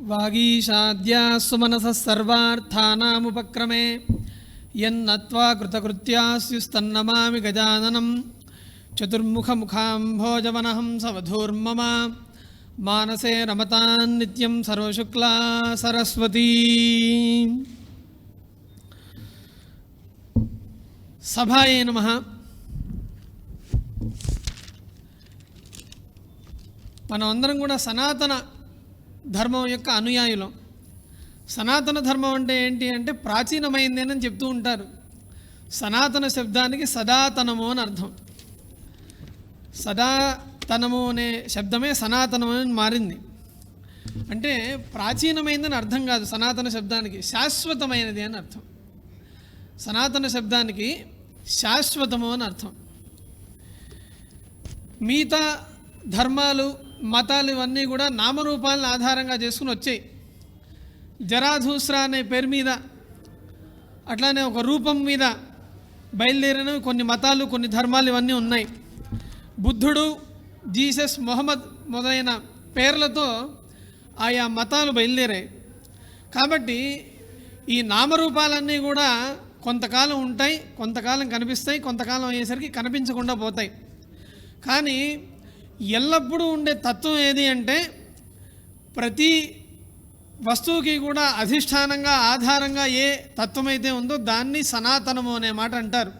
వాగీషాద్యాస్సు మనసః సర్వార్థానాముపక్రమే యన్నత్వా కృతకృత్యాస్యుస్తన్నమామి గజాననం చతుర్ముఖముఖాంభోజవనహం సవధూర్మమ మానసే రమతాన్నిత్యం సర్వశుక్లా సరస్వతీ. సభాయే నమః. మనం అందరం కూడా సనాతన ధర్మం యొక్క అనుయాయులం. సనాతన ధర్మం అంటే ఏంటి అంటే ప్రాచీనమైంది అని చెప్తూ ఉంటారు. సనాతన శబ్దానికి సదాతనము అని అర్థం. సదాతనము అనే శబ్దమే సనాతనము అని మారింది. అంటే ప్రాచీనమైందని అర్థం కాదు. సనాతన శబ్దానికి శాశ్వతమైనది అని అర్థం. సనాతన శబ్దానికి శాశ్వతము అని అర్థం. మిగతా ధర్మాలు మతాలు ఇవన్నీ కూడా నామరూపాలను ఆధారంగా చేసుకుని వచ్చాయి. జరాధూస్ర అనే పేరు మీద అట్లానే ఒక రూపం మీద బయలుదేరినవి కొన్ని మతాలు కొన్ని ధర్మాలు ఇవన్నీ ఉన్నాయి. బుద్ధుడు, జీసస్, మొహమ్మద్ మొదలైన పేర్లతో ఆయా మతాలు బయలుదేరాయి. కాబట్టి ఈ నామరూపాలన్నీ కూడా కొంతకాలం ఉంటాయి, కొంతకాలం కనిపిస్తాయి, కొంతకాలం అయ్యేసరికి కనిపించకుండా పోతాయి. కానీ ఎల్లప్పుడూ ఉండే తత్వం ఏది అంటే ప్రతి వస్తువుకి కూడా అధిష్టానంగా ఆధారంగా ఏ తత్వం అయితే ఉందో దాన్ని సనాతనము అనే మాట అంటారు.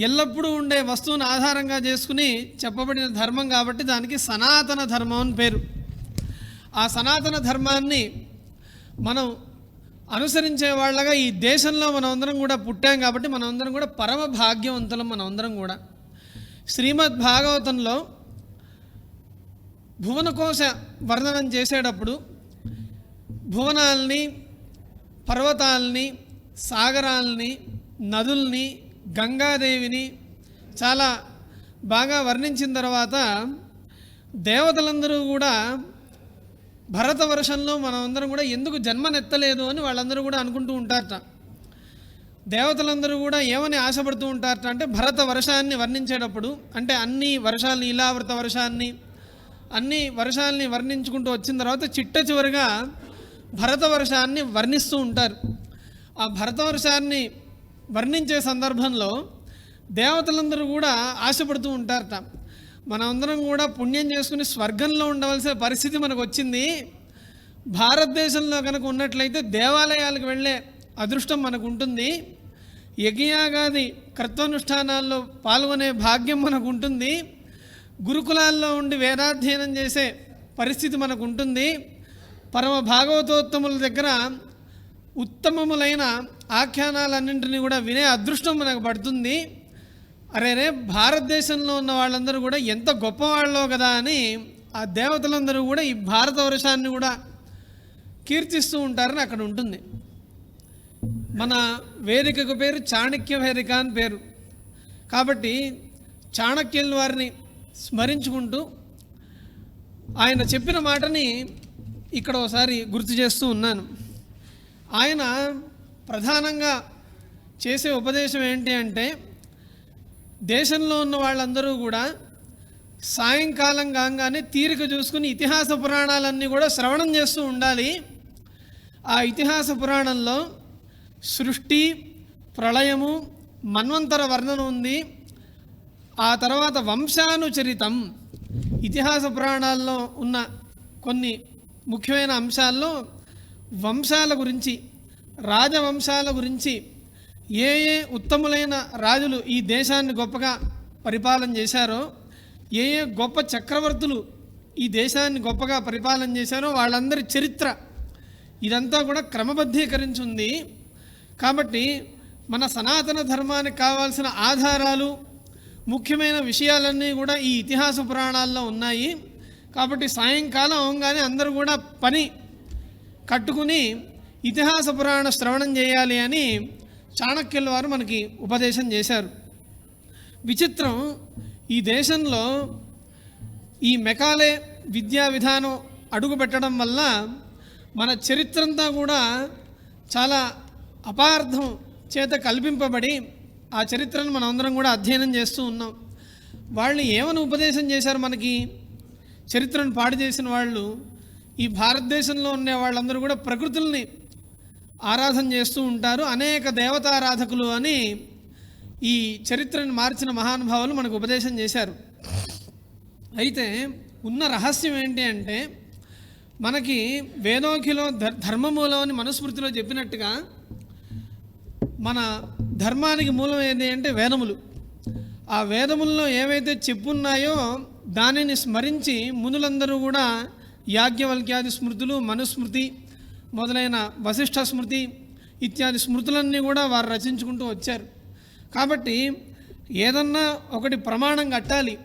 ఎల్లప్పుడూ ఉండే వస్తువును ఆధారంగా చేసుకుని చెప్పబడిన ధర్మం కాబట్టి దానికి సనాతన ధర్మం అని పేరు. ఆ సనాతన ధర్మాన్ని మనం అనుసరించే వాళ్ళగా ఈ దేశంలో మనం అందరం కూడా పుట్టాం కాబట్టి మనం అందరం కూడా పరమ భాగ్యవంతులం. మనం అందరం కూడా శ్రీమద్ భాగవతంలో భువనకోశ వర్ణనం చేసేటప్పుడు భువనాల్ని, పర్వతాల్ని, సాగరాల్ని, నదుల్ని, గంగాదేవిని చాలా బాగా వర్ణించిన తర్వాత దేవతలందరూ కూడా భరతవర్షంలో మనం అందరం కూడా ఎందుకు జన్మనెత్తలేదు అని వాళ్ళందరూ కూడా అనుకుంటూ ఉంటారట. దేవతలందరూ కూడా ఏమని ఆశపడుతూ ఉంటారట అంటే భరత వర్షాన్ని వర్ణించేటప్పుడు, అంటే అన్ని వర్షాలని, ఇలావృత వర్షాన్ని, అన్ని వర్షాలని వర్ణించుకుంటూ వచ్చిన తర్వాత చిట్ట చివరిగా భరతవర్షాన్ని వర్ణిస్తూ ఉంటారు. ఆ భరతవర్షాన్ని వర్ణించే సందర్భంలో దేవతలందరూ కూడా ఆశపడుతూ ఉంటారట. మనమందరం కూడా పుణ్యం చేసుకుని స్వర్గంలో ఉండవలసిన పరిస్థితి మనకు వచ్చింది. భారతదేశంలో కనుక ఉన్నట్లయితే దేవాలయాలకు వెళ్ళే అదృష్టం మనకు ఉంటుంది. యజ్ఞయాగాది కర్తనుష్ఠానాల్లో పాల్గొనే భాగ్యం మనకు ఉంటుంది. గురుకులాల్లో ఉండి వేదాధ్యయనం చేసే పరిస్థితి మనకు ఉంటుంది. పరమ భాగవతోత్తముల దగ్గర ఉత్తమములైన ఆఖ్యానాలన్నింటినీ కూడా వినే అదృష్టం మనకు పడుతుంది. అరే భారతదేశంలో ఉన్న వాళ్ళందరూ కూడా ఎంత గొప్పవాళ్ళో కదా అని ఆ దేవతలందరూ కూడా ఈ భారతవర్షాన్ని కూడా కీర్తిస్తూ ఉంటారని అక్కడ ఉంటుంది. మన వేదికకు పేరు చాణక్య వేదిక అని పేరు. కాబట్టి చాణక్యుల వారిని స్మరించుకుంటూ ఆయన చెప్పిన మాటని ఇక్కడ ఒకసారి గుర్తు చేస్తూ ఉన్నాను. ఆయన ప్రధానంగా చేసే ఉపదేశం ఏంటి అంటే దేశంలో ఉన్న వాళ్ళందరూ కూడా సాయంకాలం కాగానే తీరిక చూసుకుని ఇతిహాస పురాణాలన్నీ కూడా శ్రవణం చేస్తూ ఉండాలి. ఆ ఇతిహాస పురాణంలో సృష్టి, ప్రళయము, మన్వంతర వర్ణన ఉంది. ఆ తర్వాత వంశానుచరితం, ఇతిహాస పురాణాల్లో ఉన్న కొన్ని ముఖ్యమైన అంశాల్లో వంశాల గురించి, రాజవంశాల గురించి, ఏ ఏ ఉత్తములైన రాజులు ఈ దేశాన్ని గొప్పగా పరిపాలన చేశారో, ఏ ఏ గొప్ప చక్రవర్తులు ఈ దేశాన్ని గొప్పగా పరిపాలన చేశారో వాళ్ళందరి చరిత్ర ఇదంతా కూడా క్రమబద్ధీకరించింది. కాబట్టి మన సనాతన ధర్మానికి కావాల్సిన ఆధారాలు, ముఖ్యమైన విషయాలన్నీ కూడా ఈ ఇతిహాస పురాణాల్లో ఉన్నాయి. కాబట్టి సాయంకాలం అవగానే అందరూ కూడా పని కట్టుకుని ఇతిహాస పురాణ శ్రవణం చేయాలి అని చాణక్యుల వారు మనకి ఉపదేశం చేశారు. విచిత్రం, ఈ దేశంలో ఈ మెకాలే విద్యా విధానం అడుగుపెట్టడం వల్ల మన చరిత్రంతా కూడా చాలా అపార్థం చేత కల్పింపబడి ఆ చరిత్రను మనం అందరం కూడా అధ్యయనం చేస్తూ ఉన్నాం. వాళ్ళు ఏమని ఉపదేశం చేశారు మనకి? చరిత్రను పాడు చేసిన వాళ్ళు ఈ భారతదేశంలో ఉండే వాళ్ళందరూ కూడా ప్రకృతుల్ని ఆరాధన చేస్తూ ఉంటారు. అనేక దేవతారాధకులు అని ఈ చరిత్రను మార్చిన మహానుభావులు మనకు ఉపదేశం చేశారు. అయితే ఉన్న రహస్యం ఏంటి అంటే, మనకి వేదోఖిలో ధర్మమూలం అని మనుస్మృతిలో చెప్పినట్టుగా మన ధర్మానికి మూలం ఏది అంటే వేదములు. ఆ వేదముల్లో ఏవైతే చెప్పున్నాయో దానిని స్మరించి మునులందరూ కూడా యాజ్ఞవల్క్యాది స్మృతులు, మనుస్మృతి మొదలైన వశిష్ఠ స్మృతి ఇత్యాది స్మృతులన్నీ కూడా వారు రచించుకుంటూ వచ్చారు. కాబట్టి ఏదన్నా ఒకటి ప్రమాణం కట్టాలి,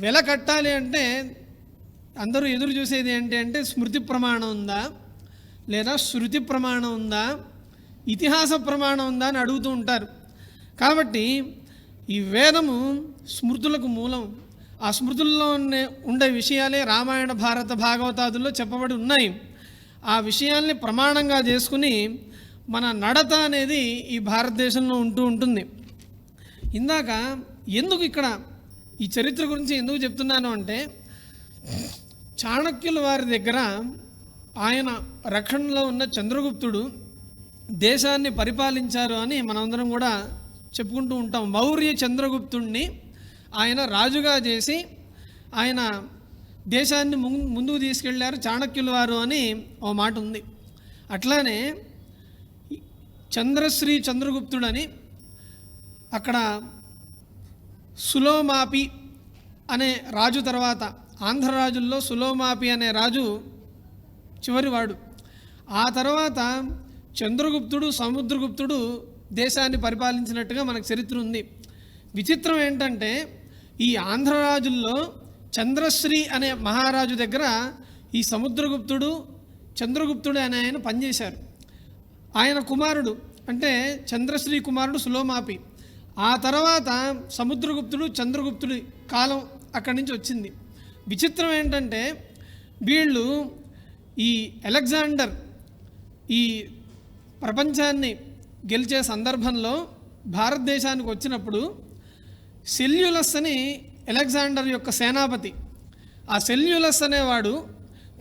వెల కట్టాలి అంటే అందరూ ఎదురు చూసేది ఏంటి అంటే స్మృతి ప్రమాణం ఉందా, లేదా శృతి ప్రమాణం ఉందా, ఇతిహాస ప్రమాణం ఉందా అని అడుగుతూ ఉంటారు. కాబట్టి ఈ వేదము స్మృతులకు మూలం. ఆ స్మృతుల్లో ఉండే విషయాలే రామాయణ, భారత, భాగవతాదుల్లో చెప్పబడి ఉన్నాయి. ఆ విషయాల్ని ప్రమాణంగా చేసుకుని మన నడత అనేది ఈ భారతదేశంలో ఉంటుంది. ఇందాక ఎందుకు ఇక్కడ ఈ చరిత్ర గురించి ఎందుకు చెప్తున్నాను అంటే, చాణక్యుల వారి దగ్గర ఆయన రక్షణలో ఉన్న చంద్రగుప్తుడు దేశాన్ని పరిపాలించారు అని మనందరం కూడా చెప్పుకుంటూ ఉంటాం. మౌర్య చంద్రగుప్తుడిని ఆయన రాజుగా చేసి ఆయన దేశాన్ని ముందుకు తీసుకెళ్లారు చాణక్యుల వారు అని ఓ మాట ఉంది. అట్లానే చంద్రశ్రీ చంద్రగుప్తుడని అక్కడ సులోమాపి అనే రాజు తర్వాత ఆంధ్రరాజుల్లో సులోమాపి అనే రాజు చివరివాడు. ఆ తర్వాత చంద్రగుప్తుడు, సముద్రగుప్తుడు దేశాన్ని పరిపాలించినట్టుగా మనకు చరిత్ర ఉంది. విచిత్రం ఏంటంటే ఈ ఆంధ్రరాజుల్లో చంద్రశ్రీ అనే మహారాజు దగ్గర ఈ సముద్రగుప్తుడు, చంద్రగుప్తుడు అనే ఆయన పనిచేశారు. ఆయన కుమారుడు అంటే చంద్రశ్రీ కుమారుడు సులోమాపి. ఆ తర్వాత సముద్రగుప్తుడు, చంద్రగుప్తుడి కాలం అక్కడి నుంచి వచ్చింది. విచిత్రం ఏంటంటే వీళ్ళు ఈ అలెగ్జాండర్ ఈ ప్రపంచాన్ని గెలిచే సందర్భంలో భారతదేశానికి వచ్చినప్పుడు సెల్యూలస్ అని అలెగ్జాండర్ యొక్క సేనాపతి, ఆ సెల్యూలస్ అనేవాడు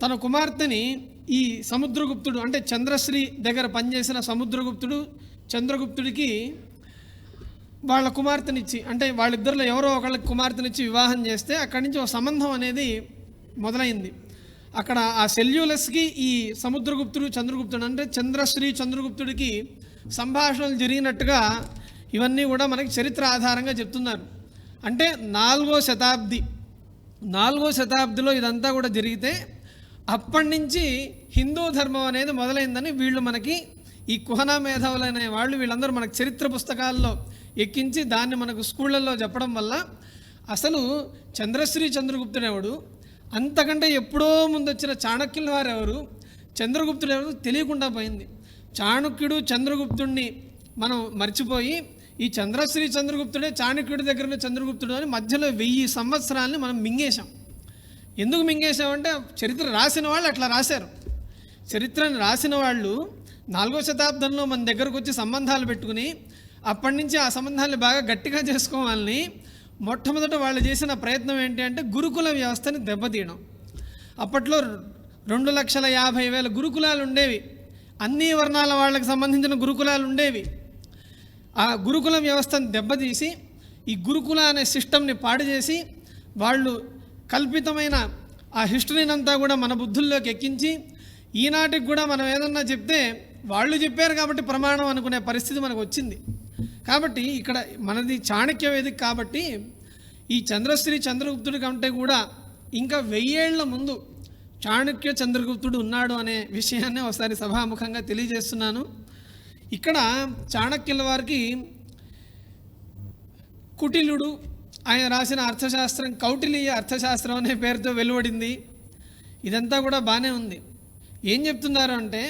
తన కుమార్తెని ఈ సముద్రగుప్తుడు అంటే చంద్రశ్రీ దగ్గర పనిచేసిన సముద్రగుప్తుడు చంద్రగుప్తుడికి వాళ్ళ కుమార్తెనిచ్చి, అంటే వాళ్ళిద్దరిలో ఎవరో ఒకళ్ళకి కుమార్తెనిచ్చి వివాహం చేస్తే అక్కడి నుంచి ఒక సంబంధం అనేది మొదలైంది. అక్కడ ఆ సెల్యూలస్కి ఈ సముద్రగుప్తుడు చంద్రగుప్తుడు అంటే చంద్రశ్రీ చంద్రగుప్తుడికి సంభాషణలు జరిగినట్టుగా ఇవన్నీ కూడా మనకి చరిత్ర ఆధారంగా చెప్తున్నారు. అంటే 4వ శతాబ్దిలో ఇదంతా కూడా జరిగితే అప్పటి నుంచి హిందూ ధర్మం అనేది మొదలైందని వీళ్ళు మనకి ఈ కుహనా మేధావులు అనే వాళ్ళు వీళ్ళందరూ మనకు చరిత్ర పుస్తకాల్లో ఎక్కించి దాన్ని మనకు స్కూళ్ళల్లో చెప్పడం వల్ల అసలు చంద్రశ్రీ చంద్రగుప్తుడు ఎవడు, అంతకంటే ఎప్పుడో ముందు వచ్చిన చాణక్యుల వారు ఎవరు, చంద్రగుప్తుడు ఎవరు తెలియకుండా పోయింది. చాణక్యుడు చంద్రగుప్తుడిని మనం మర్చిపోయి ఈ చంద్రశ్రీ చంద్రగుప్తుడే చాణక్యుడి దగ్గర ఉన్న చంద్రగుప్తుడు అని మధ్యలో 1000 సంవత్సరాలని మనం మింగేశాం. ఎందుకు మింగేశామంటే చరిత్ర రాసిన వాళ్ళు అట్లా రాశారు. చరిత్రను రాసిన వాళ్ళు 4వ శతాబ్దంలో మన దగ్గరకు వచ్చి సంబంధాలు పెట్టుకుని అప్పటి నుంచి ఆ సంబంధాలను బాగా గట్టిగా చేసుకోవాలని మొట్టమొదట వాళ్ళు చేసిన ప్రయత్నం ఏంటి అంటే గురుకుల వ్యవస్థని దెబ్బతీయడం. అప్పట్లో 2,50,000 గురుకులాలు ఉండేవి. అన్ని వర్ణాల వాళ్ళకి సంబంధించిన గురుకులాలు ఉండేవి. ఆ గురుకుల వ్యవస్థను దెబ్బతీసి ఈ గురుకుల అనే సిస్టమ్ని పాడు చేసి వాళ్ళు కల్పితమైన ఆ హిస్టరీని అంతా కూడా మన బుద్ధుల్లోకి ఎక్కించి ఈనాటికి కూడా మనం ఏదన్నా చెప్తే వాళ్ళు చెప్పారు కాబట్టి ప్రమాణం అనుకునే పరిస్థితి మనకు వచ్చింది. కాబట్టి ఇక్కడ మనది చాణక్య వేదిక కాబట్టి ఈ చంద్రశ్రీ చంద్రగుప్తుడి కంటే కూడా ఇంకా 1000 ఏళ్ల ముందు చాణక్య చంద్రగుప్తుడు ఉన్నాడు అనే విషయాన్ని ఒకసారి సభాముఖంగా తెలియజేస్తున్నాను. ఇక్కడ చాణక్యుల వారికి కుటిలుడు ఆయన రాసిన అర్థశాస్త్రం కౌటిల్య అర్థశాస్త్రం అనే పేరుతో వెలువడింది. ఇదంతా కూడా బాగానే ఉంది. ఏం చెప్తున్నారు అంటే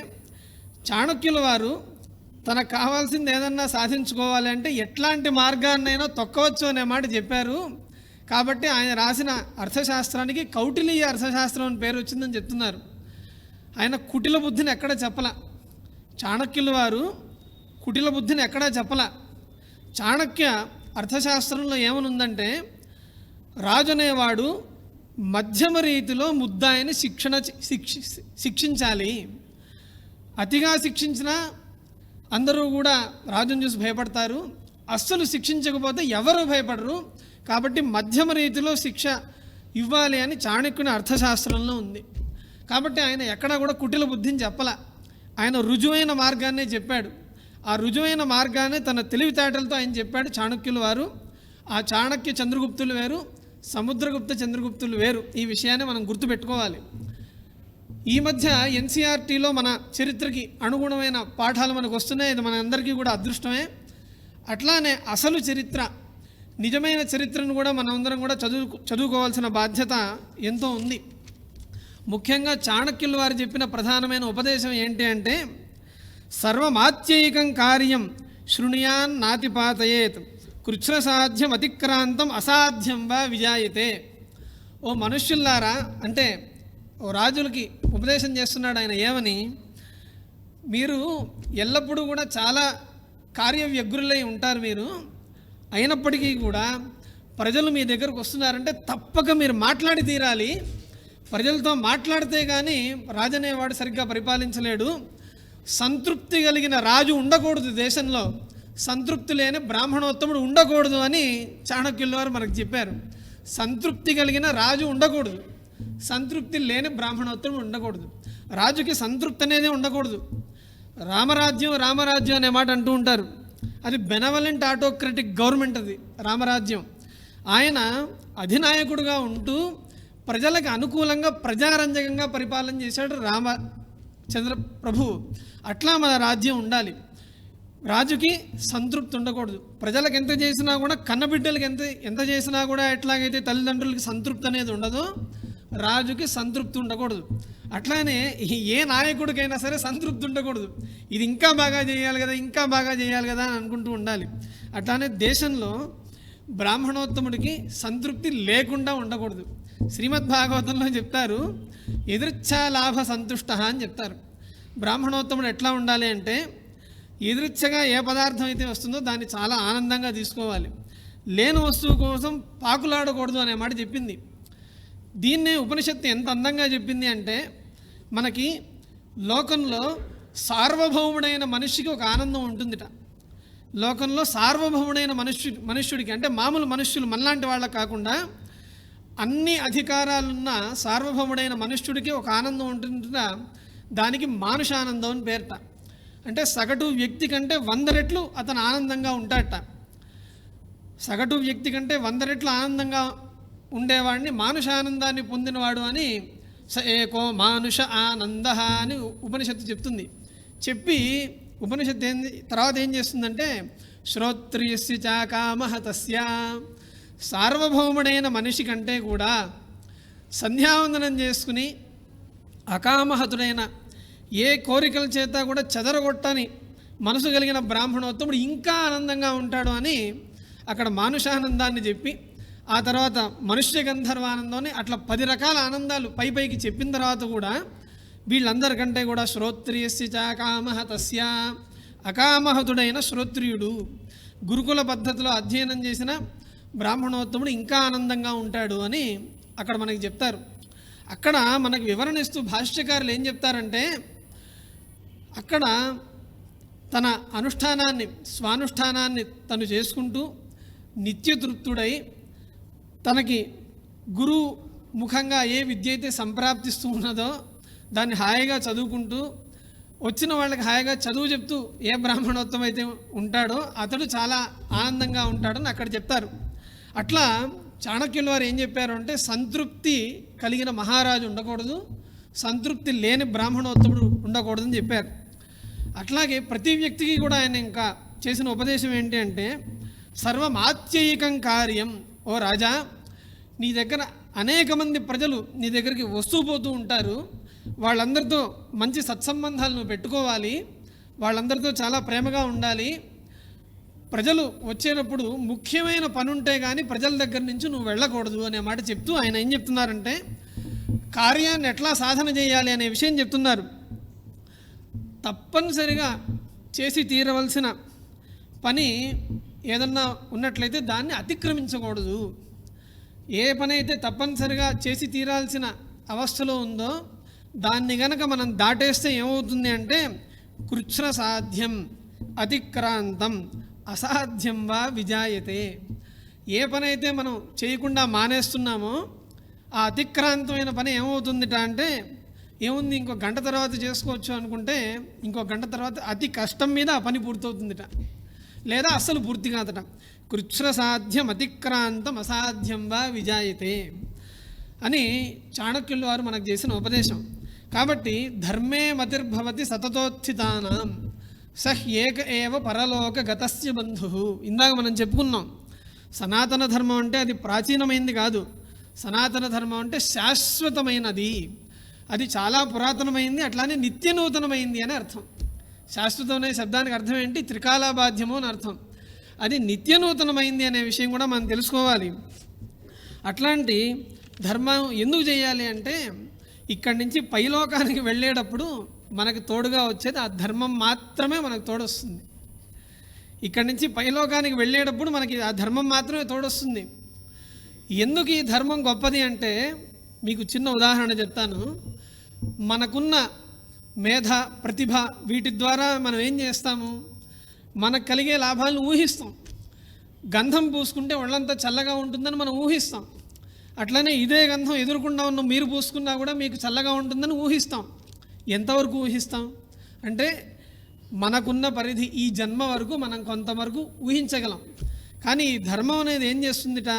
చాణక్యుల వారు తనకు కావాల్సింది ఏదన్నా సాధించుకోవాలి అంటే ఎట్లాంటి మార్గాన్నైనా తొక్కవచ్చు అనే మాట చెప్పారు. కాబట్టి ఆయన రాసిన అర్థశాస్త్రానికి కౌటిల్య అర్థశాస్త్రం అని పేరు వచ్చిందని చెప్తున్నారు. ఆయన కుటిల బుద్ధిని ఎక్కడ చెప్పలా. చాణక్యుల వారు కుటిల బుద్ధిని ఎక్కడా చెప్పలా. చాణక్య అర్థశాస్త్రంలో ఏమనుందంటే రాజు అనేవాడు మధ్యమ రీతిలో ముద్దాయిని శిక్షించాలి. అతిగా శిక్షించినా అందరూ కూడా రాజును చూసి భయపడతారు, అస్సలు శిక్షించకపోతే ఎవరు భయపడరు. కాబట్టి మధ్యమ రీతిలో శిక్ష ఇవ్వాలి అని చాణక్యుని అర్థశాస్త్రంలో ఉంది. కాబట్టి ఆయన ఎక్కడా కూడా కుటిల బుద్ధిని చెప్పల, ఆయన రుజువైన మార్గాన్నే చెప్పాడు. ఆ రుజువైన మార్గాన్ని తన తెలివితేటలతో ఆయన చెప్పాడు చాణక్యులు వారు. ఆ చాణక్య చంద్రగుప్తులు వేరు, సముద్రగుప్త చంద్రగుప్తులు వేరు. ఈ విషయాన్ని మనం గుర్తుపెట్టుకోవాలి. ఈ మధ్య ఎన్సీఆర్టీలో మన చరిత్రకి అనుగుణమైన పాఠాలు మనకు వస్తున్నాయి. ఇది మన అందరికీ కూడా అదృష్టమే. అట్లానే అసలు చరిత్ర, నిజమైన చరిత్రను కూడా మనమందరం కూడా చదువుకోవాల్సిన బాధ్యత ఎంతో ఉంది. ముఖ్యంగా చాణక్యుల వారు చెప్పిన ప్రధానమైన ఉపదేశం ఏంటి అంటే, సర్వమాత్యైకం కార్యం శృణుయాన్ నాతిపాతయేత్ కృచ్ఛ్రసాధ్యం అతిక్రాంతం అసాధ్యం వా విజాయతే. ఓ మనుష్యుల్లారా, అంటే ఓ రాజులకి ఉపదేశం చేస్తున్నాడు ఆయన. ఏమని? మీరు ఎల్లప్పుడూ కూడా చాలా కార్యవ్యగ్రులై ఉంటారు. మీరు అయినప్పటికీ కూడా ప్రజలు మీ దగ్గరకు వస్తున్నారంటే తప్పక మీరు మాట్లాడి తీరాలి. ప్రజలతో మాట్లాడితే కానీ రాజు అనేవాడు సరిగ్గా పరిపాలించలేడు. సంతృప్తి కలిగిన రాజు ఉండకూడదు దేశంలో, సంతృప్తి లేని బ్రాహ్మణోత్తముడు ఉండకూడదు అని చాణక్యుల వారు మనకు చెప్పారు. సంతృప్తి కలిగిన రాజు ఉండకూడదు, సంతృప్తి లేని బ్రాహ్మణోత్తముడు ఉండకూడదు. రాజుకి సంతృప్తి అనేది ఉండకూడదు. రామరాజ్యం రామరాజ్యం అనే మాట అంటూ ఉంటారు. అది బెనవలెంట్ ఆటోక్రటిక్ గవర్నమెంట్, అది రామరాజ్యం. ఆయన అధినాయకుడుగా ఉంటూ ప్రజలకు అనుకూలంగా ప్రజారంజకంగా పరిపాలన చేశాడు రామచంద్ర ప్రభువు. అట్లా మన రాజ్యం ఉండాలి. రాజుకి సంతృప్తి ఉండకూడదు. ప్రజలకు ఎంత చేసినా కూడా, కన్నబిడ్డలకి ఎంత చేసినా కూడా ఎట్లాగైతే తల్లిదండ్రులకి సంతృప్తి అనేది ఉండదో, రాజుకి సంతృప్తి ఉండకూడదు. అట్లానే ఏ నాయకుడికైనా సరే సంతృప్తి ఉండకూడదు. ఇది ఇంకా బాగా చేయాలి కదా, ఇంకా బాగా చేయాలి కదా అని అనుకుంటూ ఉండాలి. అట్లానే దేశంలో బ్రాహ్మణోత్తముడికి సంతృప్తి లేకుండా ఉండకూడదు. శ్రీమద్భాగవతంలో చెప్తారు, ఎదృచ్ఛా లాభ సంతుష్ట అని చెప్తారు. బ్రాహ్మణోత్తముడు ఎట్లా ఉండాలి అంటే, ఎదృచ్ఛగా ఏ పదార్థం అయితే వస్తుందో దాన్ని చాలా ఆనందంగా తీసుకోవాలి. లేని వస్తువు కోసం పాకులాడకూడదు అనే మాట చెప్పింది. దీన్నే ఉపనిషత్తు ఎంత అందంగా చెప్పింది అంటే, మనకి లోకంలో సార్వభౌముడైన మనిషికి ఒక ఆనందం ఉంటుందిట. లోకంలో సార్వభౌముడైన మనుష్యుడికి, అంటే మామూలు మనుష్యులు మనలాంటి వాళ్ళకు కాకుండా అన్ని అధికారాలున్న సార్వభౌముడైన మనుష్యుడికి ఒక ఆనందం ఉంటుందిట. దానికి మానుషానందం అని పేరట. అంటే సగటు వ్యక్తి కంటే 100 రెట్లు అతను ఆనందంగా ఉంటాడట. సగటు వ్యక్తి కంటే 100 రెట్లు ఆనందంగా ఉండేవాడిని మానుషానందాన్ని పొందినవాడు అని ఏకో మానుష ఆనంద అని ఉపనిషత్తు చెప్తుంది. చెప్పి ఉపనిషత్తు తర్వాత ఏం చేస్తుందంటే, శ్రోత్రియస్య చాకామహ తస్య, సార్వభౌముడైన మనిషి కంటే కూడా సంధ్యావందనం చేసుకుని అకామహతుడైన, ఏ కోరికల చేత కూడా చెదరగొట్టని మనసు కలిగిన బ్రాహ్మణోత్తముడు ఇంకా ఆనందంగా ఉంటాడు అని అక్కడ మానుషానందాన్ని చెప్పి, ఆ తర్వాత మనుష్య గంధర్వానందాన్ని, అట్లా 10 రకాల ఆనందాలు పైకి చెప్పిన తర్వాత కూడా వీళ్ళందరికంటే కూడా శ్రోత్రియస్య చాకామహ తస్య, అకామహతుడైన శ్రోత్రియుడు, గురుకుల పద్ధతిలో అధ్యయనం చేసిన బ్రాహ్మణోత్తముడు ఇంకా ఆనందంగా ఉంటాడు అని అక్కడ మనకి చెప్తారు. అక్కడ మనకు వివరణ ఇస్తూ భాష్యకారులు ఏం చెప్తారంటే, అక్కడ తన అనుష్ఠానాన్ని, స్వానుష్ఠానాన్ని తను చేసుకుంటూ నిత్యతృప్తుడై, తనకి గురువు ముఖంగా ఏ విద్య అయితే సంప్రాప్తిస్తూ ఉన్నదో దాన్ని హాయిగా చదువుకుంటూ, వచ్చిన వాళ్ళకి హాయిగా చదువు చెప్తూ ఏ బ్రాహ్మణోత్తమ అయితే ఉంటాడో అతడు చాలా ఆనందంగా ఉంటాడని అక్కడ చెప్తారు. అట్లా చాణక్యుల వారు ఏం చెప్పారు అంటే, సంతృప్తి కలిగిన మహారాజు ఉండకూడదు, సంతృప్తి లేని బ్రాహ్మణోత్తముడు ఉండకూడదని చెప్పారు. అట్లాగే ప్రతి వ్యక్తికి కూడా ఆయన ఇంకా చేసిన ఉపదేశం ఏంటి అంటే, సర్వమాత్యైకం కార్యం. ఓ రాజా, నీ దగ్గర అనేక మంది ప్రజలు నీ దగ్గరికి వస్తూ పోతూ ఉంటారు. వాళ్ళందరితో మంచి సత్సంబంధాలు నువ్వు పెట్టుకోవాలి, వాళ్ళందరితో చాలా ప్రేమగా ఉండాలి. ప్రజలు వచ్చేటప్పుడు ముఖ్యమైన పని ఉంటే కానీ ప్రజల దగ్గర నుంచి నువ్వు వెళ్ళకూడదు అనే మాట చెప్తూ ఆయన ఏం చెప్తున్నారంటే, కార్యాన్ని ఎట్లా సాధన చేయాలి అనే విషయం చెప్తున్నారు. తప్పనిసరిగా చేసి తీరవలసిన పని ఏదన్నా ఉన్నట్లయితే దాన్ని అతిక్రమించకూడదు. ఏ పని అయితే తప్పనిసరిగా చేసి తీరాల్సిన అవస్థలో ఉందో దాన్ని గనక మనం దాటేస్తే ఏమవుతుంది అంటే కృచ్ఛ్ర సాధ్యం అతిక్రాంతం అసాధ్యం వా విజాయతే. ఏ పని అయితే మనం చేయకుండా మానేస్తున్నామో ఆ అతిక్రాంతమైన పని ఏమవుతుందిట అంటే ఏముంది ఇంకో గంట తర్వాత చేసుకోవచ్చు అనుకుంటే ఇంకో గంట తర్వాత అతి కష్టం మీద ఆ పని పూర్తవుతుందిట, లేదా అస్సలు పూర్తి కాదట. కృచ్ఛ్ర సాధ్యం అతిక్రాంతం అసాధ్యం వా విజాయతే అని చాణక్యుల వారు మనకు చేసిన ఉపదేశం. కాబట్టి ధర్మే మతిర్భవతి సతతోత్థితానాం సహ్ ఏక ఏవ పరలోక గతస్య బంధు. ఇందాక మనం చెప్పుకున్నాం, సనాతన ధర్మం అంటే అది ప్రాచీనమైనది కాదు, సనాతన ధర్మం అంటే శాశ్వతమైనది, అది చాలా పురాతనమైంది, అట్లానే నిత్య నూతనమైంది అని అర్థం. శాశ్వతం అనే శబ్దానికి అర్థం ఏంటి? త్రికాలాబాధ్యము అని అర్థం. అది నిత్య నూతనమైంది అనే విషయం కూడా మనం తెలుసుకోవాలి. అట్లాంటి ధర్మం ఎందుకు చేయాలి అంటే ఇక్కడి నుంచి పైలోకానికి వెళ్ళేటప్పుడు మనకు తోడుగా వచ్చేది ఆ ధర్మం మాత్రమే మనకు తోడొస్తుంది. ఇక్కడి నుంచి పైలోకానికి వెళ్ళేటప్పుడు మనకి ఆ ధర్మం మాత్రమే తోడొస్తుంది. ఎందుకు ఈ ధర్మం గొప్పది అంటే మీకు చిన్న ఉదాహరణ చెప్తాను. మనకున్న మేధ, ప్రతిభ, వీటి ద్వారా మనం ఏం చేస్తాము? మనకు కలిగే లాభాలను ఊహిస్తాం. గంధం పూసుకుంటే ఒళ్ళంతా చల్లగా ఉంటుందని మనం ఊహిస్తాం. అట్లనే ఇదే గంధం ఎదురుకుండా ఉన్న మీరు పూసుకున్నా కూడా మీకు చల్లగా ఉంటుందని ఊహిస్తాం. ఎంతవరకు ఊహిస్తాం అంటే మనకున్న పరిధి ఈ జన్మ వరకు మనం కొంతవరకు ఊహించగలం. కానీ ఈ ధర్మం అనేది ఏం చేస్తుందిట?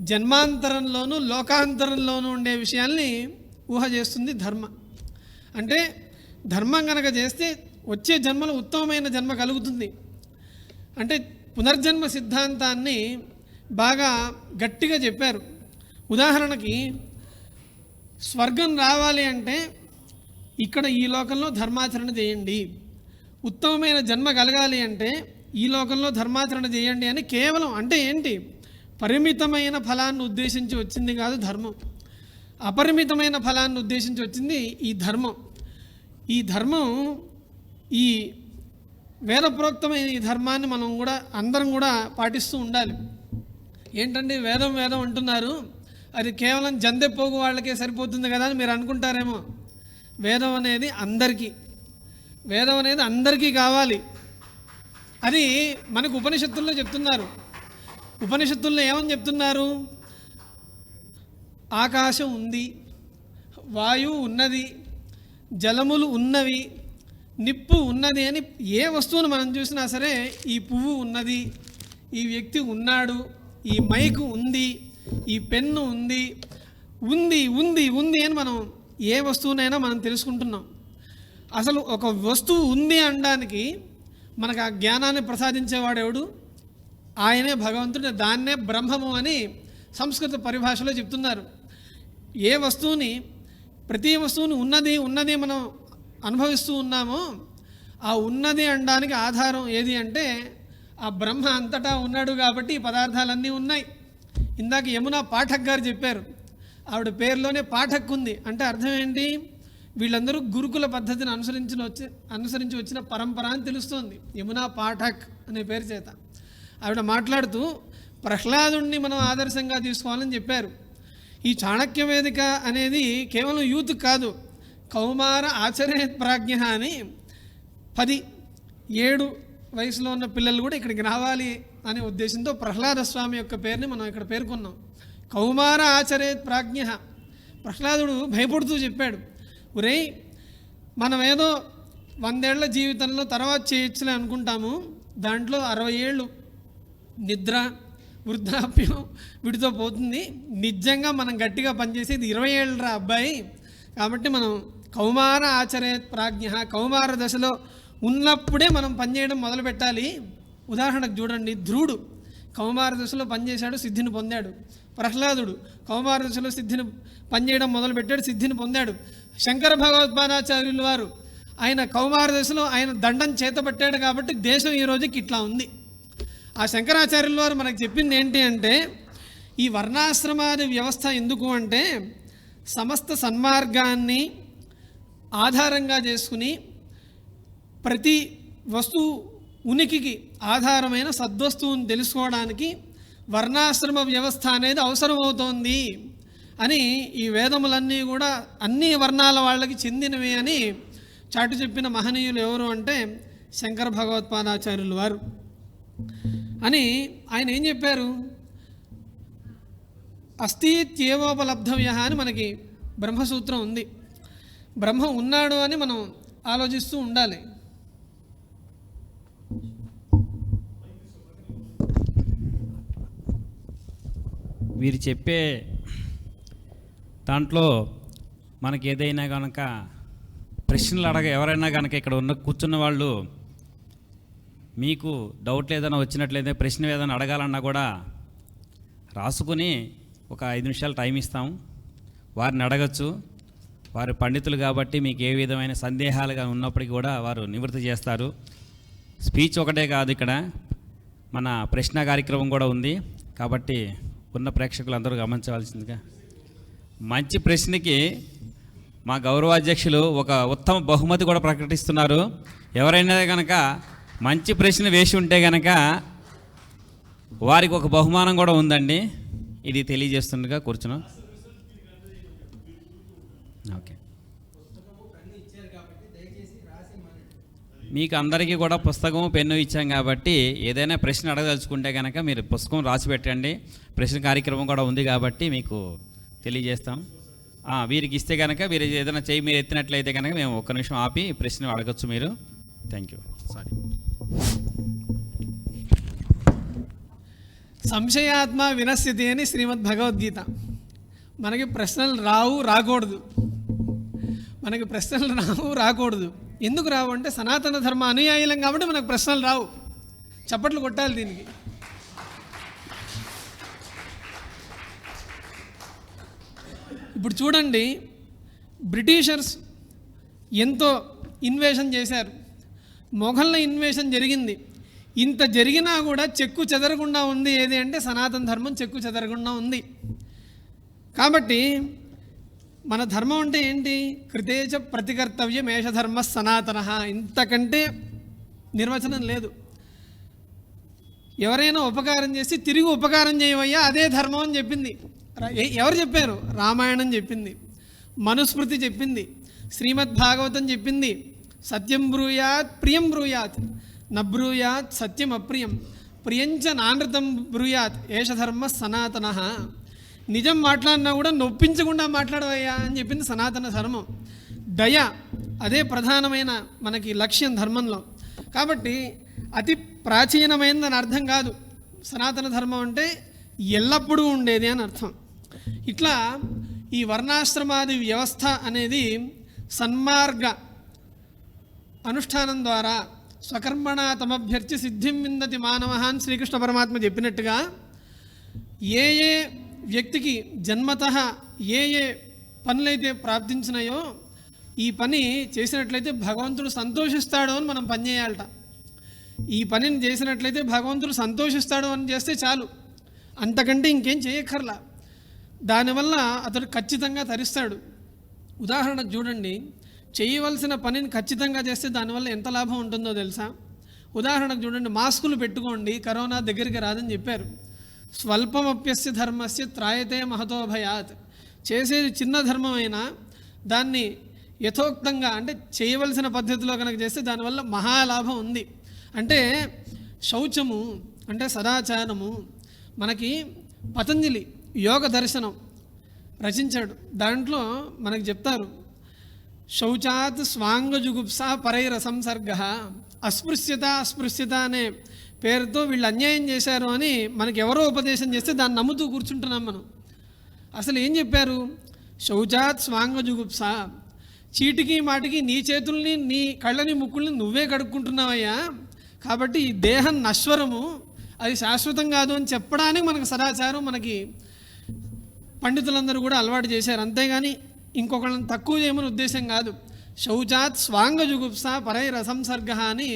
జన్మాంతరంలోనూ లోకాంతరంలోనూ ఉండే విషయాల్ని ఊహ చేస్తుంది ధర్మ. అంటే ధర్మం కనుక చేస్తే వచ్చే జన్మలో ఉత్తమమైన జన్మ కలుగుతుంది. అంటే పునర్జన్మ సిద్ధాంతాన్ని బాగా గట్టిగా చెప్పారు. ఉదాహరణకి స్వర్గం రావాలి అంటే ఇక్కడ ఈ లోకంలో ధర్మాచరణ చేయండి, ఉత్తమమైన జన్మ కలగాలి అంటే ఈ లోకంలో ధర్మాచరణ చేయండి అని కేవలం అంటే ఏంటి? పరిమితమైన ఫలాన్ని ఉద్దేశించి వచ్చింది కాదు ధర్మం, అపరిమితమైన ఫలాన్ని ఉద్దేశించి వచ్చింది ఈ ధర్మం. ఈ ధర్మం, ఈ వేదప్రోక్తమైన ఈ ధర్మాన్ని మనం కూడా అందరం కూడా పాటిస్తూ ఉండాలి. ఏంటండి వేదం వేదం అంటున్నారు, అది కేవలం జందెపోగు వాళ్ళకే సరిపోతుంది కదా అని మీరు అనుకుంటారేమో. వేదం అనేది అందరికీ, వేదం అనేది అందరికీ కావాలి. అది మనకు ఉపనిషత్తుల్లో చెప్తున్నారు. ఉపనిషత్తుల్లో ఏమని చెప్తున్నారు? ఆకాశం ఉంది, వాయువు ఉన్నది, జలములు ఉన్నవి, నిప్పు ఉన్నది అని ఏ వస్తువును మనం చూసినా సరే ఈ పువ్వు ఉన్నది, ఈ వ్యక్తి ఉన్నాడు, ఈ మైకు ఉంది, ఈ పెన్ను ఉంది, ఉంది ఉంది ఉంది అని మనం ఏ వస్తువునైనా మనం తెలుసుకుంటున్నాం. అసలు ఒక వస్తువు ఉంది అనడానికి మనకు ఆ జ్ఞానాన్ని ప్రసాదించేవాడు ఎవడు? ఆయనే భగవంతుడు. దాన్నే బ్రహ్మము అని సంస్కృత పరిభాషలో చెప్తున్నారు. ఏ వస్తువుని, ప్రతి వస్తువుని ఉన్నది ఉన్నది మనం అనుభవిస్తూ ఉన్నామో ఆ ఉన్నది అనడానికి ఆధారం ఏది అంటే ఆ బ్రహ్మ అంతటా ఉన్నాడు కాబట్టి ఈ పదార్థాలన్నీ ఉన్నాయి. ఇందాక యమునా పాఠక్ గారు చెప్పారు, ఆవిడ పేరులోనే పాఠక్ ఉంది అంటే అర్థం ఏంటి? వీళ్ళందరూ గురుకుల పద్ధతిని అనుసరించి వచ్చిన పరంపర అని తెలుస్తోంది యమునా పాఠక్ అనే పేరు చేత. ఆవిడ మాట్లాడుతూ ప్రహ్లాదుణ్ణి మనం ఆదర్శంగా తీసుకోవాలని చెప్పారు. ఈ చాణక్య వేదిక అనేది కేవలం యూత్ కాదు, కౌమార ఆచరేత్ ప్రాజ్ఞ అని 10-7 వయసులో ఉన్న పిల్లలు కూడా ఇక్కడికి రావాలి అనే ఉద్దేశంతో ప్రహ్లాద స్వామి యొక్క పేరుని మనం ఇక్కడ పేర్కొన్నాం. కౌమార ఆచరేత్ ప్రాజ్ఞ. ప్రహ్లాదుడు భయపడుతూ చెప్పాడు, ఒరేయ్ మనం ఏదో 100 ఏళ్ల జీవితంలో తర్వాత చేయొచ్చులే అనుకుంటాము, దాంట్లో 60 ఏళ్ళు నిద్ర, వృద్ధాప్యం వీటితో పోతుంది. నిజంగా మనం గట్టిగా పనిచేసేది 20 ఏళ్ళరా అబ్బాయి. కాబట్టి మనం కౌమార ఆచరేత్ ప్రాజ్ఞ, కౌమార దశలో ఉన్నప్పుడే మనం పనిచేయడం మొదలు పెట్టాలి. ఉదాహరణకు చూడండి, ధ్రువుడు కౌమార దశలో పనిచేశాడు, సిద్ధిని పొందాడు. ప్రహ్లాదుడు కౌమార దశలో పనిచేయడం మొదలుపెట్టాడు, సిద్ధిని పొందాడు. శంకర భగవత్పాదాచార్యుల వారు ఆయన కౌమార దశలో ఆయన దండం చేతపట్టాడు కాబట్టి దేశం ఈ రోజుకి ఇట్లా ఉంది. ఆ శంకరాచార్యుల వారు మనకు చెప్పింది ఏంటి అంటే ఈ వర్ణాశ్రమాది వ్యవస్థ ఎందుకు అంటే సమస్త సన్మార్గాన్ని ఆధారంగా చేసుకుని ప్రతి వస్తువు ఉనికికి ఆధారమైన సద్వస్తువుని తెలుసుకోవడానికి వర్ణాశ్రమ వ్యవస్థ అనేది అవసరమవుతోంది అని ఈ వేదములన్నీ కూడా అన్ని వర్ణాల వాళ్ళకి చెందినవి అని చాటు చెప్పిన మహనీయులు ఎవరు అంటే శంకర భగవత్పాదాచార్యులు వారు. అని ఆయన ఏం చెప్పారు? అస్థిత్యేవోపలబ్ధవ్య అని మనకి బ్రహ్మసూత్రం ఉంది. బ్రహ్మ ఉన్నాడు అని మనం ఆలోచిస్తూ ఉండాలి. వీరు చెప్పే దాంట్లో మనకి ఏదైనా కనుక ప్రశ్నలు ఎవరైనా కనుక ఇక్కడ కూర్చున్న వాళ్ళు మీకు డౌట్లు ఏదైనా వచ్చినట్లయితే ప్రశ్న ఏదైనా అడగాలన్నా కూడా రాసుకుని ఒక 5 నిమిషాలు టైం ఇస్తాం, వారిని అడగచ్చు. వారు పండితులు కాబట్టి మీకు ఏ విధమైన సందేహాలుగా ఉన్నప్పటికీ కూడా వారు నివృత్తి చేస్తారు. స్పీచ్ ఒకటే కాదు, ఇక్కడ మన ప్రశ్న కార్యక్రమం కూడా ఉంది. కాబట్టి ఉన్న ప్రేక్షకులు అందరూ గమనించవలసిందిగా, మంచి ప్రశ్నకి మా గౌరవాధ్యక్షులు ఒక ఉత్తమ బహుమతి కూడా ప్రకటిస్తున్నారు. ఎవరైనా కనుక మంచి ప్రశ్న వేసి ఉంటే కనుక వారికి ఒక బహుమానం కూడా ఉందండి. ఇది తెలియజేస్తుండగా కూర్చున్నాం. ఓకే, మీకు అందరికీ కూడా పుస్తకం పెన్ను ఇచ్చాం కాబట్టి ఏదైనా ప్రశ్న అడగదలుచుకుంటే కనుక మీరు పుస్తకం రాసి పెట్టండి. ప్రశ్న కార్యక్రమం కూడా ఉంది కాబట్టి మీకు తెలియజేస్తాం. వీరికి ఇస్తే కనుక వీరు ఏదైనా చేయి మీరు ఎత్తినట్లయితే కనుక మేము 1 నిమిషం ఆపి ప్రశ్న అడగచ్చు మీరు. Thank you. సారీ. సంశయాత్మ వినశ్యతి అని శ్రీమద్ భగవద్గీత. మనకి ప్రశ్నలు రాకూడదు. మనకి ప్రశ్నలు రాకూడదు. ఎందుకు రావు అంటే సనాతన ధర్మ అనుయాయులం కాబట్టి మనకు ప్రశ్నలు రావు. చప్పట్లు కొట్టాలి దీనికి. ఇప్పుడు చూడండి, బ్రిటిషర్స్ ఎంతో ఇన్వేషన్ చేశారు. మొఘళ్ళ ఇన్వేషన్ జరిగింది. ఇంత జరిగినా కూడా చెక్కు చెదరకుండా ఉంది ఏది అంటే సనాతన ధర్మం చెక్కు చెదరకుండా ఉంది. కాబట్టి మన ధర్మం అంటే ఏంటి? కృతేచ ప్రతికర్తవ్యం మేషధర్మ సనాతన. ఇంతకంటే నిర్వచనం లేదు. ఎవరైనా ఉపకారం చేసి తిరిగి ఉపకారం చేయవయ్యా, అదే ధర్మం అని చెప్పింది. ఎవరు చెప్పారు? రామాయణం చెప్పింది, మనుస్మృతి చెప్పింది, శ్రీమద్ భాగవతం చెప్పింది. సత్యం బ్రూయాత్ ప్రియం బ్రూయాత్ నబ్రూయాత్ సత్యం అప్రియం ప్రియంచ నానృతం బ్రూయాత్ ఏషధర్మ సనాతన. నిజం మాట్లాడినా కూడా నొప్పించకుండా మాట్లాడవయ్యా అని చెప్పింది సనాతన ధర్మం. దయ అదే ప్రధానమైన మనకి లక్ష్యం ధర్మంలో. కాబట్టి అతి ప్రాచీనమైనదని అర్థం కాదు. సనాతన ధర్మం అంటే ఎల్లప్పుడూ ఉండేది అని అర్థం. ఇట్లా ఈ వర్ణాశ్రమాది వ్యవస్థ అనేది సన్మార్గ అనుష్ఠానం ద్వారా స్వకర్మణ తమభ్యర్చి సిద్ధిం విందతి మానవ అని శ్రీకృష్ణ పరమాత్మ చెప్పినట్టుగా ఏ ఏ వ్యక్తికి జన్మతః ఏ పనులైతే ప్రాప్తించినాయో ఈ పని చేసినట్లయితే భగవంతుడు సంతోషిస్తాడు అని మనం పని చేయాలట. ఈ పనిని చేసినట్లయితే భగవంతుడు సంతోషిస్తాడు అని చేస్తే చాలు, అంతకంటే ఇంకేం చేయక్కర్లా. దానివల్ల అతడు ఖచ్చితంగా తరిస్తాడు. ఉదాహరణకు చూడండి, చేయవలసిన పనిని ఖచ్చితంగా చేస్తే దానివల్ల ఎంత లాభం ఉంటుందో తెలుసా? ఉదాహరణకు చూడండి, మాస్కులు పెట్టుకోండి, కరోనా దగ్గరికి రాదని చెప్పారు. స్వల్పమప్యస్య ధర్మస్య త్రాయతే మహతో భయాత్. చేసేది చిన్న ధర్మమైనా దాన్ని యథోక్తంగా అంటే చేయవలసిన పద్ధతిలో కనుక చేస్తే దానివల్ల మహాలాభం ఉంది. అంటే శౌచము అంటే సదాచారము. మనకి పతంజలి యోగ దర్శనం రచించాడు. దాంట్లో మనకి చెప్తారు, శౌచాత్ స్వాంగజుగుప్స పరైరసంసర్గ. అస్పృశ్యత అనే పేరుతో వీళ్ళు అన్యాయం చేశారు అని మనకి ఎవరో ఉపదేశం చేస్తే దాన్ని నమ్ముతూ కూర్చుంటున్నాం మనం. అసలు ఏం చెప్పారు? శౌచాత్ స్వాంగజుగుప్స. చీటికి మాటికి నీ చేతుల్ని నీ కళ్ళని ముక్కుల్ని నువ్వే కడుక్కుంటున్నావయ్యా, కాబట్టి ఈ దేహం నశ్వరము, అది శాశ్వతం కాదు అని చెప్పడానికి మనకు సదాచారం మనకి పండితులందరూ కూడా అలవాటు చేశారు. అంతేగాని ఇంకొకళ్ళని తక్కువ చేయమని ఉద్దేశం కాదు. శౌచాత్ స్వాంగజుగుప్స పరైరసంసర్గ అని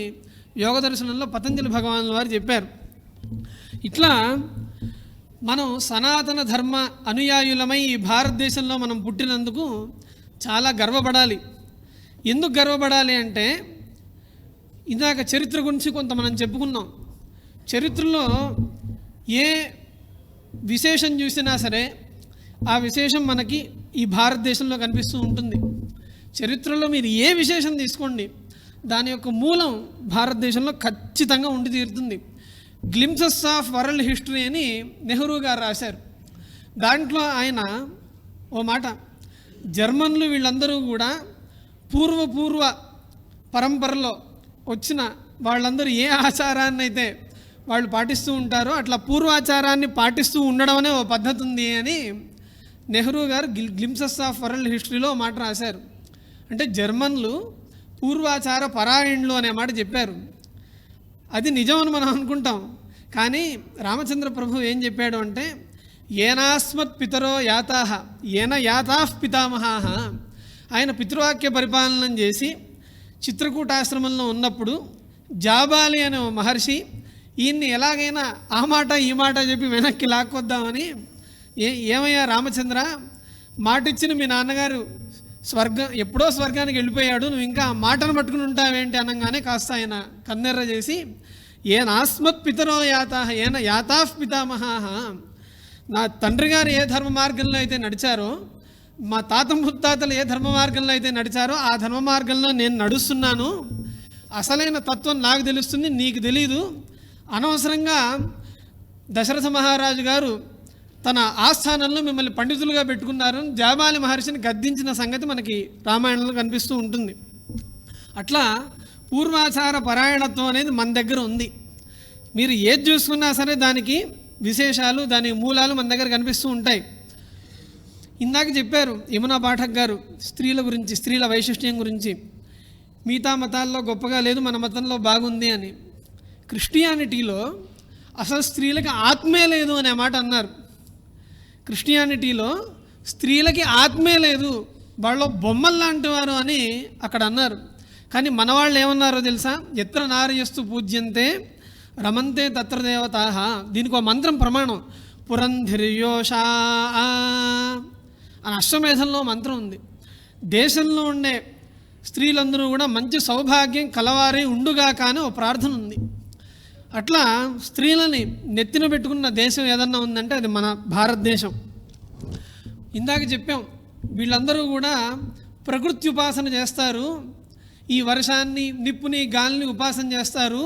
యోగ దర్శనంలో పతంజలి భగవానుల వారు చెప్పారు. ఇట్లా మనం సనాతన ధర్మ అనుయాయులమై ఈ భారతదేశంలో మనం పుట్టినందుకు చాలా గర్వపడాలి. ఎందుకు గర్వపడాలి అంటే, ఇందాక చరిత్ర గురించి కొంత మనం చెప్పుకున్నాం. చరిత్రలో ఏ విశేషం చూసినా సరే ఆ విశేషం మనకి ఈ భారతదేశంలో కనిపిస్తూ ఉంటుంది. చరిత్రలో మీరు ఏ విశేషం తీసుకోండి, దాని యొక్క మూలం భారతదేశంలో ఖచ్చితంగా ఉండి తీరుతుంది. గ్లింప్సెస్ ఆఫ్ వరల్డ్ హిస్టరీ అని నెహ్రూ గారు రాశారు. దాంట్లో ఆయన ఓ మాట, జర్మన్లు వీళ్ళందరూ కూడా పూర్వ పరంపరలో వచ్చిన వాళ్ళందరూ ఏ ఆచారాన్ని అయితే వాళ్ళు పాటిస్తూ ఉంటారో అట్లా పూర్వాచారాన్ని పాటిస్తూ ఉండడం అనే ఓ పద్ధతి ఉంది అని నెహ్రూ గారు గ్లింప్సెస్ ఆఫ్ వరల్డ్ హిస్టరీలో మాట రాశారు. అంటే జర్మన్లు పూర్వాచార పరాయణులు అనే మాట చెప్పారు. అది నిజమని మనం అనుకుంటాం, కానీ రామచంద్ర ప్రభు ఏం చెప్పాడు అంటే, ఏనాస్మత్ పితరో యాతాహ ఏన యాతాః పితామహాః. ఆయన పితృవాక్య పరిపాలన చేసి చిత్రకూటాశ్రమంలో ఉన్నప్పుడు జాబాలి అనే మహర్షి ఈయన్ని ఎలాగైనా ఆ మాట ఈ మాట చెప్పి వెనక్కి లాక్కొద్దామని, ఏమయ్యా రామచంద్ర, మాటిచ్చిన మీ నాన్నగారు ఎప్పుడో స్వర్గానికి వెళ్ళిపోయాడు, నువ్వు ఇంకా మాటను పట్టుకుని ఉంటావేంటి అనగానే కాస్త ఆయన కన్నెర్ర చేసి, ఏనాస్మత్ పితరో యాతాః ఏన యాతాః పితామహాః. నా తండ్రి గారు ఏ ధర్మ మార్గంలో అయితే నడిచారో, మా తాత ముత్తాతలు ఏ ధర్మ మార్గంలో అయితే నడిచారో ఆ ధర్మ మార్గంలో నేను నడుస్తున్నాను. అసలైన తత్వం నాకు తెలుస్తుంది, నీకు తెలీదు. అనవసరంగా దశరథ మహారాజు గారు తన ఆస్థానంలో మిమ్మల్ని పండితులుగా పెట్టుకున్నారు, జాబాలి మహర్షిని గద్దించిన సంగతి మనకి రామాయణంలో కనిపిస్తూ ఉంటుంది. అట్లా పూర్వాచార పరాయణత్వం అనేది మన దగ్గర ఉంది. మీరు ఏది చూసుకున్నా సరే దానికి విశేషాలు, దాని మూలాలు మన దగ్గర కనిపిస్తూ ఉంటాయి. ఇందాక చెప్పారు యమునా పాఠక్ గారు స్త్రీల గురించి, స్త్రీల వైశిష్ట్యం గురించి. మిగతా మతాల్లో గొప్పగా లేదు, మన మతంలో బాగుంది అని. క్రిస్టియానిటీలో అసలు స్త్రీలకి ఆత్మే లేదు అనే మాట అన్నారు. క్రిస్టియానిటీలో స్త్రీలకి ఆత్మే లేదు, వాళ్ళు బొమ్మలు లాంటి వారు అని అక్కడ అన్నారు. కానీ మన వాళ్ళు ఏమన్నారో తెలుసా? ఎత్ర నార్యస్తు పూజ్యంతే రమంతే తత్ర దేవతాః. దీనికి ఒక మంత్రం ప్రమాణం, పురంధిర్యోషా అని అశ్వమేధంలో మంత్రం ఉంది. దేశంలో ఉండే స్త్రీలందరూ కూడా మంచి సౌభాగ్యం కలవారే ఉండుగా కానీ ఒక ప్రార్థన ఉంది. అట్లా స్త్రీలని నెత్తిన పెట్టుకున్న దేశం ఏదన్నా ఉందంటే అది మన భారతదేశం. ఇందాక చెప్పాం, వీళ్ళందరూ కూడా ప్రకృతి ఉపాసన చేస్తారు, ఈ వర్షాన్ని, నిప్పుని, గాలిని ఉపాసన చేస్తారు,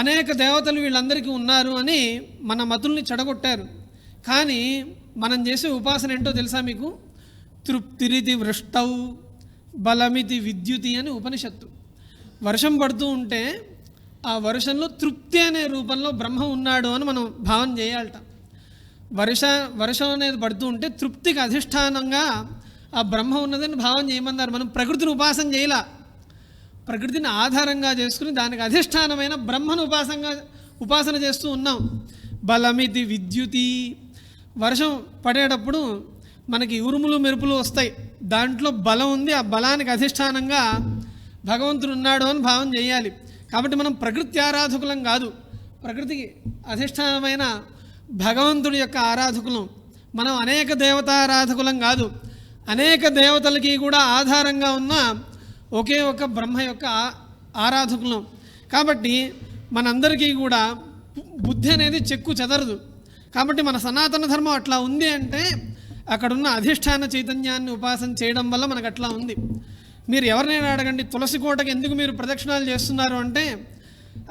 అనేక దేవతలు వీళ్ళందరికీ ఉన్నారు అని మన మతుల్ని చెడగొట్టారు. కానీ మనం చేసే ఉపాసన ఏంటో తెలుసా మీకు? తృప్తిరితి వృష్టౌ బలమితి విద్యుతి అని ఉపనిషత్తు. వర్షం పడుతూ ఉంటే ఆ వర్షంలో తృప్తి అనే రూపంలో బ్రహ్మ ఉన్నాడు అని మనం భావన చేయాలట. వర్షం అనేది పడుతూ ఉంటే తృప్తికి అధిష్టానంగా ఆ బ్రహ్మ ఉన్నదని భావన చేయమన్నారు. మనం ప్రకృతిని ఉపాసన చేయలా, ప్రకృతిని ఆధారంగా చేసుకుని దానికి అధిష్టానమైన బ్రహ్మను ఉపాసన చేస్తూ ఉన్నాం. బలమితి విద్యుతి. వర్షం పడేటప్పుడు మనకి ఉరుములు మెరుపులు వస్తాయి, దాంట్లో బలం ఉంది, ఆ బలానికి అధిష్టానంగా భగవంతుడు ఉన్నాడు అని భావన చేయాలి. కాబట్టి మనం ప్రకృతి ఆరాధకులం కాదు, ప్రకృతికి అధిష్టానమైన భగవంతుడి యొక్క ఆరాధకులం. మనం అనేక దేవతారాధకులం కాదు, అనేక దేవతలకి కూడా ఆధారంగా ఉన్న ఒకే ఒక బ్రహ్మ యొక్క ఆరాధకులం. కాబట్టి మనందరికీ కూడా బుద్ధి అనేది చెక్కు చెదరదు. కాబట్టి మన సనాతన ధర్మం అట్లా ఉంది అంటే అక్కడున్న అధిష్టాన చైతన్యాన్ని ఉపాసన చేయడం వల్ల మనకు అట్లా ఉంది. మీరు ఎవరినైనా అడగండి, తులసి కోటకి ఎందుకు మీరు ప్రదక్షిణాలు చేస్తున్నారు అంటే,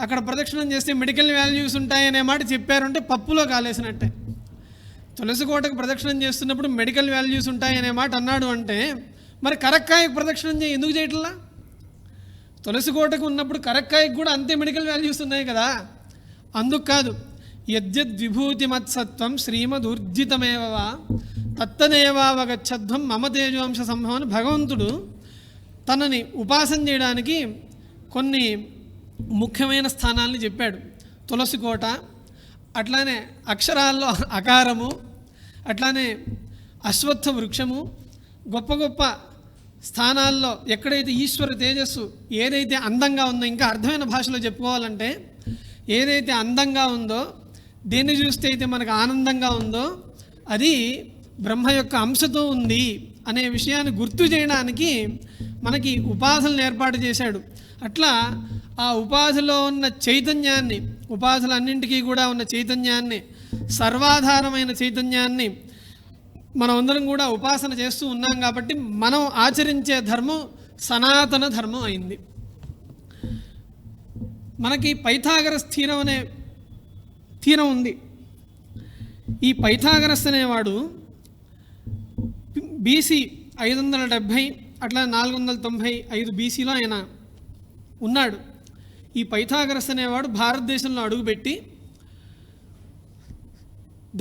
అక్కడ ప్రదక్షిణం చేస్తే మెడికల్ వాల్యూస్ ఉంటాయనే మాట చెప్పారు అంటే పప్పులో కాలేసినట్టే. తులసి కోటకు ప్రదక్షిణం చేస్తున్నప్పుడు మెడికల్ వాల్యూస్ ఉంటాయనే మాట అన్నాడు అంటే, మరి కరక్కాయకు ప్రదక్షిణం ఎందుకు చేయట్లా? తులసి కోటకు ఉన్నప్పుడు కరక్కాయకు కూడా అంతే మెడికల్ వాల్యూస్ ఉన్నాయి కదా. అందుకు కాదు, యద్యద్విభూతిమత్సత్వం శ్రీమదూర్జితమేవా తత్తదేవావగచ్చధ్వం మమ తేజోంశ సంభవం అని భగవంతుడు తనని ఉపాసన చేయడానికి కొన్ని ముఖ్యమైన స్థానాల్ని చెప్పాడు. తులసి కోట, అట్లానే అక్షరాల్లో అకారము, అట్లానే అశ్వత్థ వృక్షము, గొప్ప గొప్ప స్థానాల్లో ఎక్కడైతే ఈశ్వర తేజస్సు ఏదైతే అందంగా ఉందో, ఇంకా అర్థమైన భాషలో చెప్పుకోవాలంటే ఏదైతే అందంగా ఉందో, దేన్ని చూస్తే అయితే మనకు ఆనందంగా ఉందో అది బ్రహ్మ యొక్క అంశతో ఉంది అనే విషయాన్ని గుర్తు చేయడానికి మనకి ఉపాధులను ఏర్పాటు చేశాడు. అట్లా ఆ ఉపాధిలో ఉన్న చైతన్యాన్ని, ఉపాధులన్నింటికీ కూడా ఉన్న చైతన్యాన్ని, సర్వాధారమైన చైతన్యాన్ని మనం అందరం కూడా ఉపాసన చేస్తూ ఉన్నాం. కాబట్టి మనం ఆచరించే ధర్మం సనాతన ధర్మం అయింది. మనకి పైథాగరస్ థీరం అనే థీరం ఉంది. ఈ పైథాగరస్ అనేవాడు బీసీ 570 అట్లా 495 బీసీలో ఆయన ఉన్నాడు. ఈ పైథాగరస్ అనేవాడు భారతదేశంలో అడుగుపెట్టి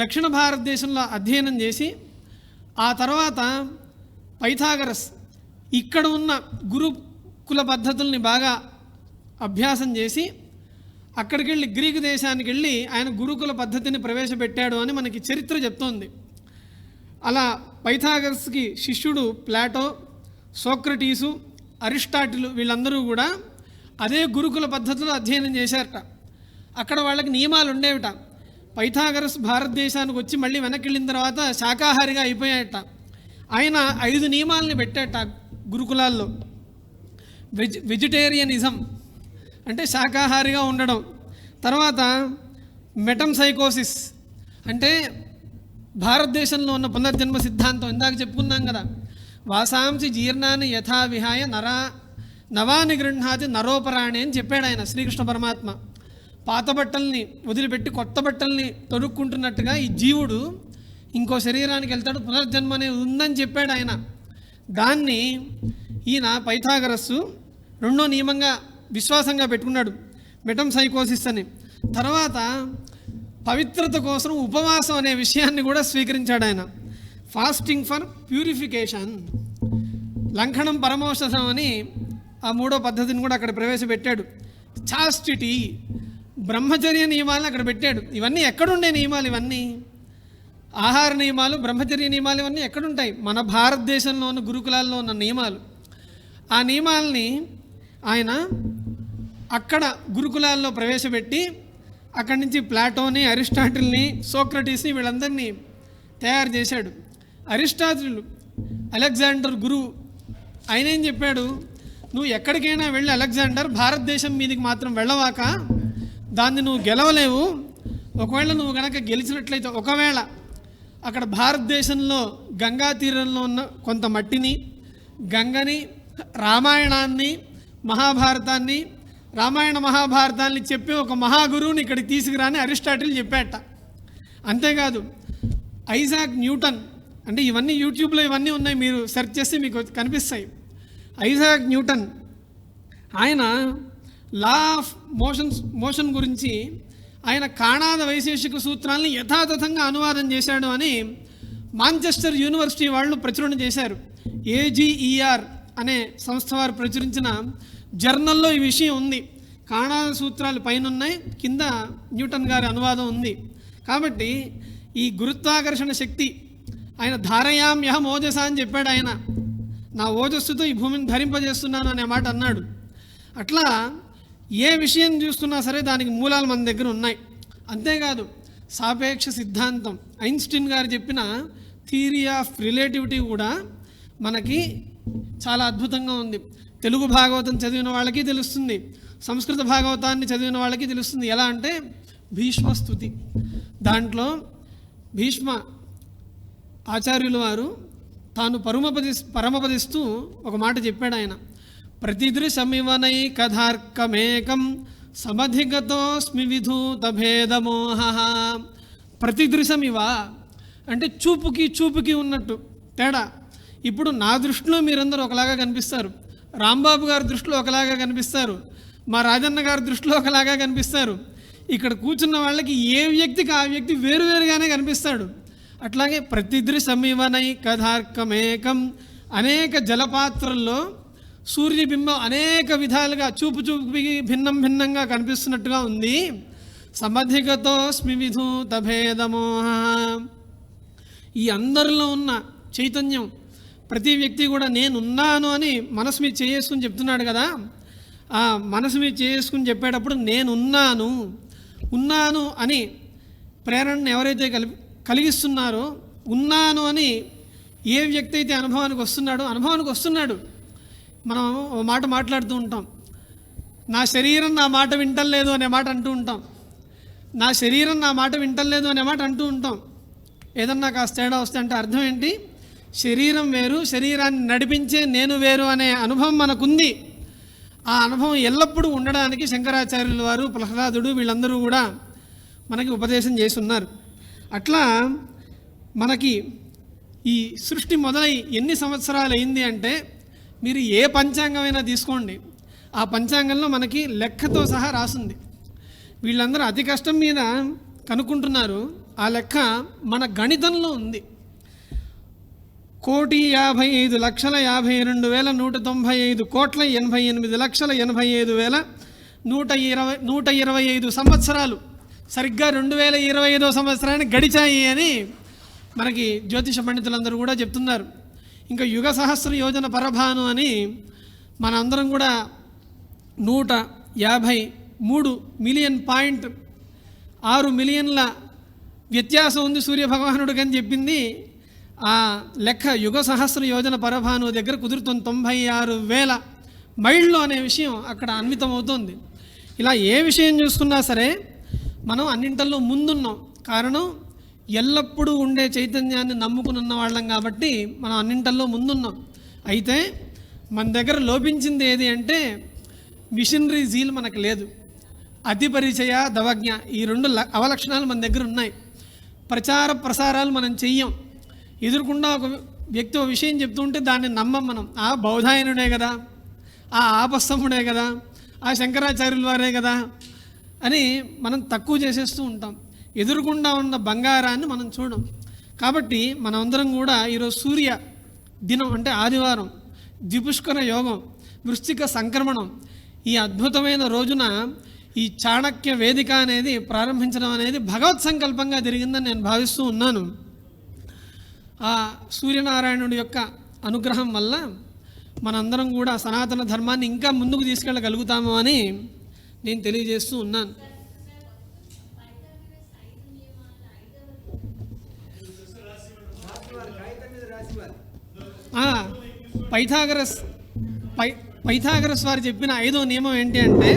దక్షిణ భారతదేశంలో అధ్యయనం చేసి ఆ తర్వాత పైథాగరస్ ఇక్కడ ఉన్న గురుకుల పద్ధతుల్ని బాగా అభ్యాసం చేసి అక్కడికి వెళ్ళి గ్రీకు దేశానికి వెళ్ళి ఆయన గురుకుల పద్ధతిని ప్రవేశపెట్టాడు అని మనకి చరిత్ర చెప్తోంది. అలా పైథాగరస్కి శిష్యుడు ప్లాటో, సోక్రటీసు, అరిస్టాటిల్ వీళ్ళందరూ కూడా అదే గురుకుల పద్ధతిలో అధ్యయనం చేశారట. అక్కడ వాళ్ళకి నియమాలు ఉండేవిట. పైథాగరస్ భారతదేశానికి వచ్చి మళ్ళీ వెనక్కి వెళ్ళిన తర్వాత శాకాహారిగా అయిపోయాయట. ఆయన 5 నియమాలని పెట్టాట గురుకులాల్లో. వెజిటేరియనిజం అంటే శాకాహారిగా ఉండడం, తర్వాత మెటంసైకోసిస్ అంటే భారతదేశంలో ఉన్న పునర్జన్మ సిద్ధాంతం ఇందాక చెప్పుకున్నాం కదా, వాసాంసి జీర్ణాన్ని యథా విహాయ నవాని గృహ్ణాతి నరోపరాణి అని చెప్పాడు ఆయన శ్రీకృష్ణ పరమాత్మ. పాత బట్టల్ని వదిలిపెట్టి కొత్త బట్టల్ని తొడుక్కుంటున్నట్టుగా ఈ జీవుడు ఇంకో శరీరానికి వెళ్తాడు, పునర్జన్మ అనేది ఉందని చెప్పాడు ఆయన. దాన్ని ఈయన పైథాగరస్సు 2వ నియమంగా విశ్వాసంగా పెట్టుకున్నాడు, మెటంసైకోసిస్ అని. తర్వాత పవిత్రత కోసం ఉపవాసం అనే విషయాన్ని కూడా స్వీకరించాడు ఆయన. ఫాస్టింగ్ ఫర్ ప్యూరిఫికేషన్, లంఘనం పరమౌషధం అని ఆ 3వ పద్ధతిని కూడా అక్కడ ప్రవేశపెట్టాడు. చాస్టిటీ, బ్రహ్మచర్య నియమాలను అక్కడ పెట్టాడు. ఇవన్నీ ఎక్కడుండే నియమాలు? ఇవన్నీ ఆహార నియమాలు, బ్రహ్మచర్య నియమాలు ఇవన్నీ ఎక్కడుంటాయి? మన భారతదేశంలో ఉన్న గురుకులాల్లో ఉన్న నియమాలు. ఆ నియమాల్ని ఆయన అక్కడ గురుకులాల్లో ప్రవేశపెట్టి అక్కడి నుంచి ప్లాటోని, అరిస్టాటిల్ని, సోక్రటీస్ని వీళ్ళందరినీ తయారు చేశాడు. అరిస్టాటిల్ అలెగ్జాండర్ గురువు. ఆయన ఏం చెప్పాడు, నువ్వు ఎక్కడికైనా వెళ్ళి అలెగ్జాండర్ భారతదేశం మీదకి మాత్రం వెళ్ళవాక, దాన్ని నువ్వు గెలవలేవు. ఒకవేళ నువ్వు కనుక గెలిచినట్లయితే, ఒకవేళ అక్కడ భారతదేశంలో గంగా తీరంలో ఉన్న కొంత మట్టిని, గంగని, రామాయణాన్ని, మహాభారతాన్ని, రామాయణ మహాభారతాన్ని చెప్పి ఒక మహాగురువుని ఇక్కడికి తీసుకురాని అరిస్టాటిల్ చెప్పాట. అంతేకాదు ఐజాక్ న్యూటన్, అంటే ఇవన్నీ యూట్యూబ్లో ఇవన్నీ ఉన్నాయి, మీరు సెర్చ్ చేస్తే మీకు కనిపిస్తాయి. ఐజాక్ న్యూటన్ ఆయన లా ఆఫ్ మోషన్ గురించి ఆయన కాణాద వైశేషిక సూత్రాలని యథాతథంగా అనువాదం చేశాడు అని మాంచెస్టర్ యూనివర్సిటీ వాళ్ళు ప్రచురణ చేశారు. AGER అనే సంస్థ వారు ప్రచురించిన జర్నల్లో ఈ విషయం ఉంది. కాణాద సూత్రాలు పైన ఉన్నాయి, కింద న్యూటన్ గారి అనువాదం ఉంది. కాబట్టి ఈ గురుత్వాకర్షణ శక్తి ఆయన ధారయామ్యహం ఓజస అని చెప్పాడు. ఆయన నా ఓజస్సుతో ఈ భూమిని ధరింపజేస్తున్నాను అనే మాట అన్నాడు. అట్లా ఏ విషయం చూస్తున్నా సరే దానికి మూలాలు మన దగ్గర ఉన్నాయి. అంతేకాదు సాపేక్ష సిద్ధాంతం, ఐన్స్టీన్ గారు చెప్పిన థియరీ ఆఫ్ రిలేటివిటీ కూడా మనకి చాలా అద్భుతంగా ఉంది. తెలుగు భాగవతం చదివిన వాళ్ళకి తెలుస్తుంది, సంస్కృత భాగవతాన్ని చదివిన వాళ్ళకి తెలుస్తుంది. ఎలా అంటే భీష్మస్తుతి, దాంట్లో భీష్మ ఆచార్యుల వారు తాను పరమపదిస్తూ ఒక మాట చెప్పాడు. ఆయన ప్రతిదృశమివనై కథార్కమేకం సమధిగతోస్మి విధూత భేదమోహ. ప్రతిదృశమివ అంటే చూపుకి ఉన్నట్టు తేడా. ఇప్పుడు నా దృష్టిలో మీరందరూ ఒకలాగా కనిపిస్తారు, రాంబాబు గారి దృష్టిలో ఒకలాగా కనిపిస్తారు, మా రాజన్న గారి దృష్టిలో ఒకలాగా కనిపిస్తారు. ఇక్కడ కూర్చున్న వాళ్ళకి ఏ వ్యక్తికి ఆ వ్యక్తి వేరువేరుగానే కనిపిస్తాడు. అట్లాగే ప్రతిదృశమివనై కథార్కమేకం, అనేక జలపాత్రల్లో సూర్యబింబం అనేక విధాలుగా చూపుకి భిన్నంగా కనిపిస్తున్నట్టుగా ఉంది. సమధిగతోస్మి విధూత భేదమోహ. ఈ అందరిలో ఉన్న చైతన్యం ప్రతి వ్యక్తి కూడా నేనున్నాను అని మనసు మీద చేసుకుని చెప్తున్నాడు కదా. ఆ మనసు మీద చేసుకుని చెప్పేటప్పుడు ఉన్నాను అని ప్రేరణను ఎవరైతే కలిగిస్తున్నారో, ఉన్నాను అని ఏ వ్యక్తి అయితే అనుభవానికి వస్తున్నాడు, మనం ఓ మాట మాట్లాడుతూ ఉంటాం, నా శరీరం నా మాట వింటలేదు అనే మాట అంటూ ఉంటాం. నా శరీరం నా మాట వింటలేదు అనే మాట అంటూ ఉంటాం. ఏదన్నా కాస్త తేడా వస్తే అంటే అర్థం ఏంటి? శరీరం వేరు, శరీరాన్ని నడిపించే నేను వేరు అనే అనుభవం మనకుంది. ఆ అనుభవం ఎల్లప్పుడూ ఉండడానికి శంకరాచార్యుల వారు, ప్రహ్లాదుడు వీళ్ళందరూ కూడా మనకి ఉపదేశం చేసి ఉన్నారు. అట్లా మనకి ఈ సృష్టి మొదలై ఎన్ని సంవత్సరాలు అయింది అంటే, మీరు ఏ పంచాంగమైనా తీసుకోండి, ఆ పంచాంగంలో మనకి లెక్కతో సహా రాసింది. వీళ్ళందరూ అతి కష్టం మీద కనుక్కుంటున్నారు. ఆ లెక్క మన గణితంలో ఉంది. 1,55,88,185,125,125 సంవత్సరాలు సరిగ్గా 2025 సంవత్సరానికి గడిచాయి అని మనకి జ్యోతిష పండితులందరూ కూడా చెప్తున్నారు. ఇంకా యుగ సహస్ర యోజన పరభాను అని మనందరం కూడా 153 మిలియన్ 6 మిలియన్ల వ్యత్యాసం ఉంది సూర్యభగవానుడికి అని చెప్పింది. ఆ లెక్క యుగ సహస్ర యోజన పరభాను దగ్గర కుదురుతుంది. 96,000 మైళ్ళు అనే విషయం అక్కడ అన్వితమవుతోంది. ఇలా ఏ విషయం చూసుకున్నా సరే మనం అన్నింటల్లో ముందున్నాం. కారణం ఎల్లప్పుడూ ఉండే చైతన్యాన్ని నమ్ముకుని ఉన్న వాళ్ళం కాబట్టి మనం అన్నింటల్లో ముందున్నాం. అయితే మన దగ్గర లోపించింది ఏది అంటే మిషనరీ జీల్ మనకు లేదు. అతి పరిచయ దవజ్ఞ ఈ 2 అవలక్షణాలు మన దగ్గర ఉన్నాయి. ప్రచార ప్రసారాలు మనం చెయ్యం. ఎదురుకుండా ఒక వ్యక్తి ఒక విషయం చెప్తుంటే దాన్ని నమ్మం మనం. ఆ బౌధాయనుడే కదా, ఆ ఆపస్తముడే కదా, ఆ శంకరాచార్యుల వారే కదా అని మనం తక్కువ చేసేస్తూ ఉంటాం. ఎదురుకుండా ఉన్న బంగారాన్ని మనం చూడం. కాబట్టి మనమందరం కూడా ఈరోజు సూర్య దినం అంటే ఆదివారం, ద్విపుష్కర యోగం, వృశ్చిక సంక్రమణం, ఈ అద్భుతమైన రోజున ఈ చాణక్య వేదిక అనేది ప్రారంభించడం అనేది భగవత్ సంకల్పంగా జరిగిందని నేను భావిస్తూ ఉన్నాను. ఆ సూర్యనారాయణుడి యొక్క అనుగ్రహం వల్ల మనందరం కూడా సనాతన ధర్మాన్ని ఇంకా ముందుకు తీసుకెళ్ళగలుగుతాము అని నేను తెలియజేస్తూ ఉన్నాను. పైథాగరస్ వారు చెప్పిన 5వ నియమం ఏంటి అంటే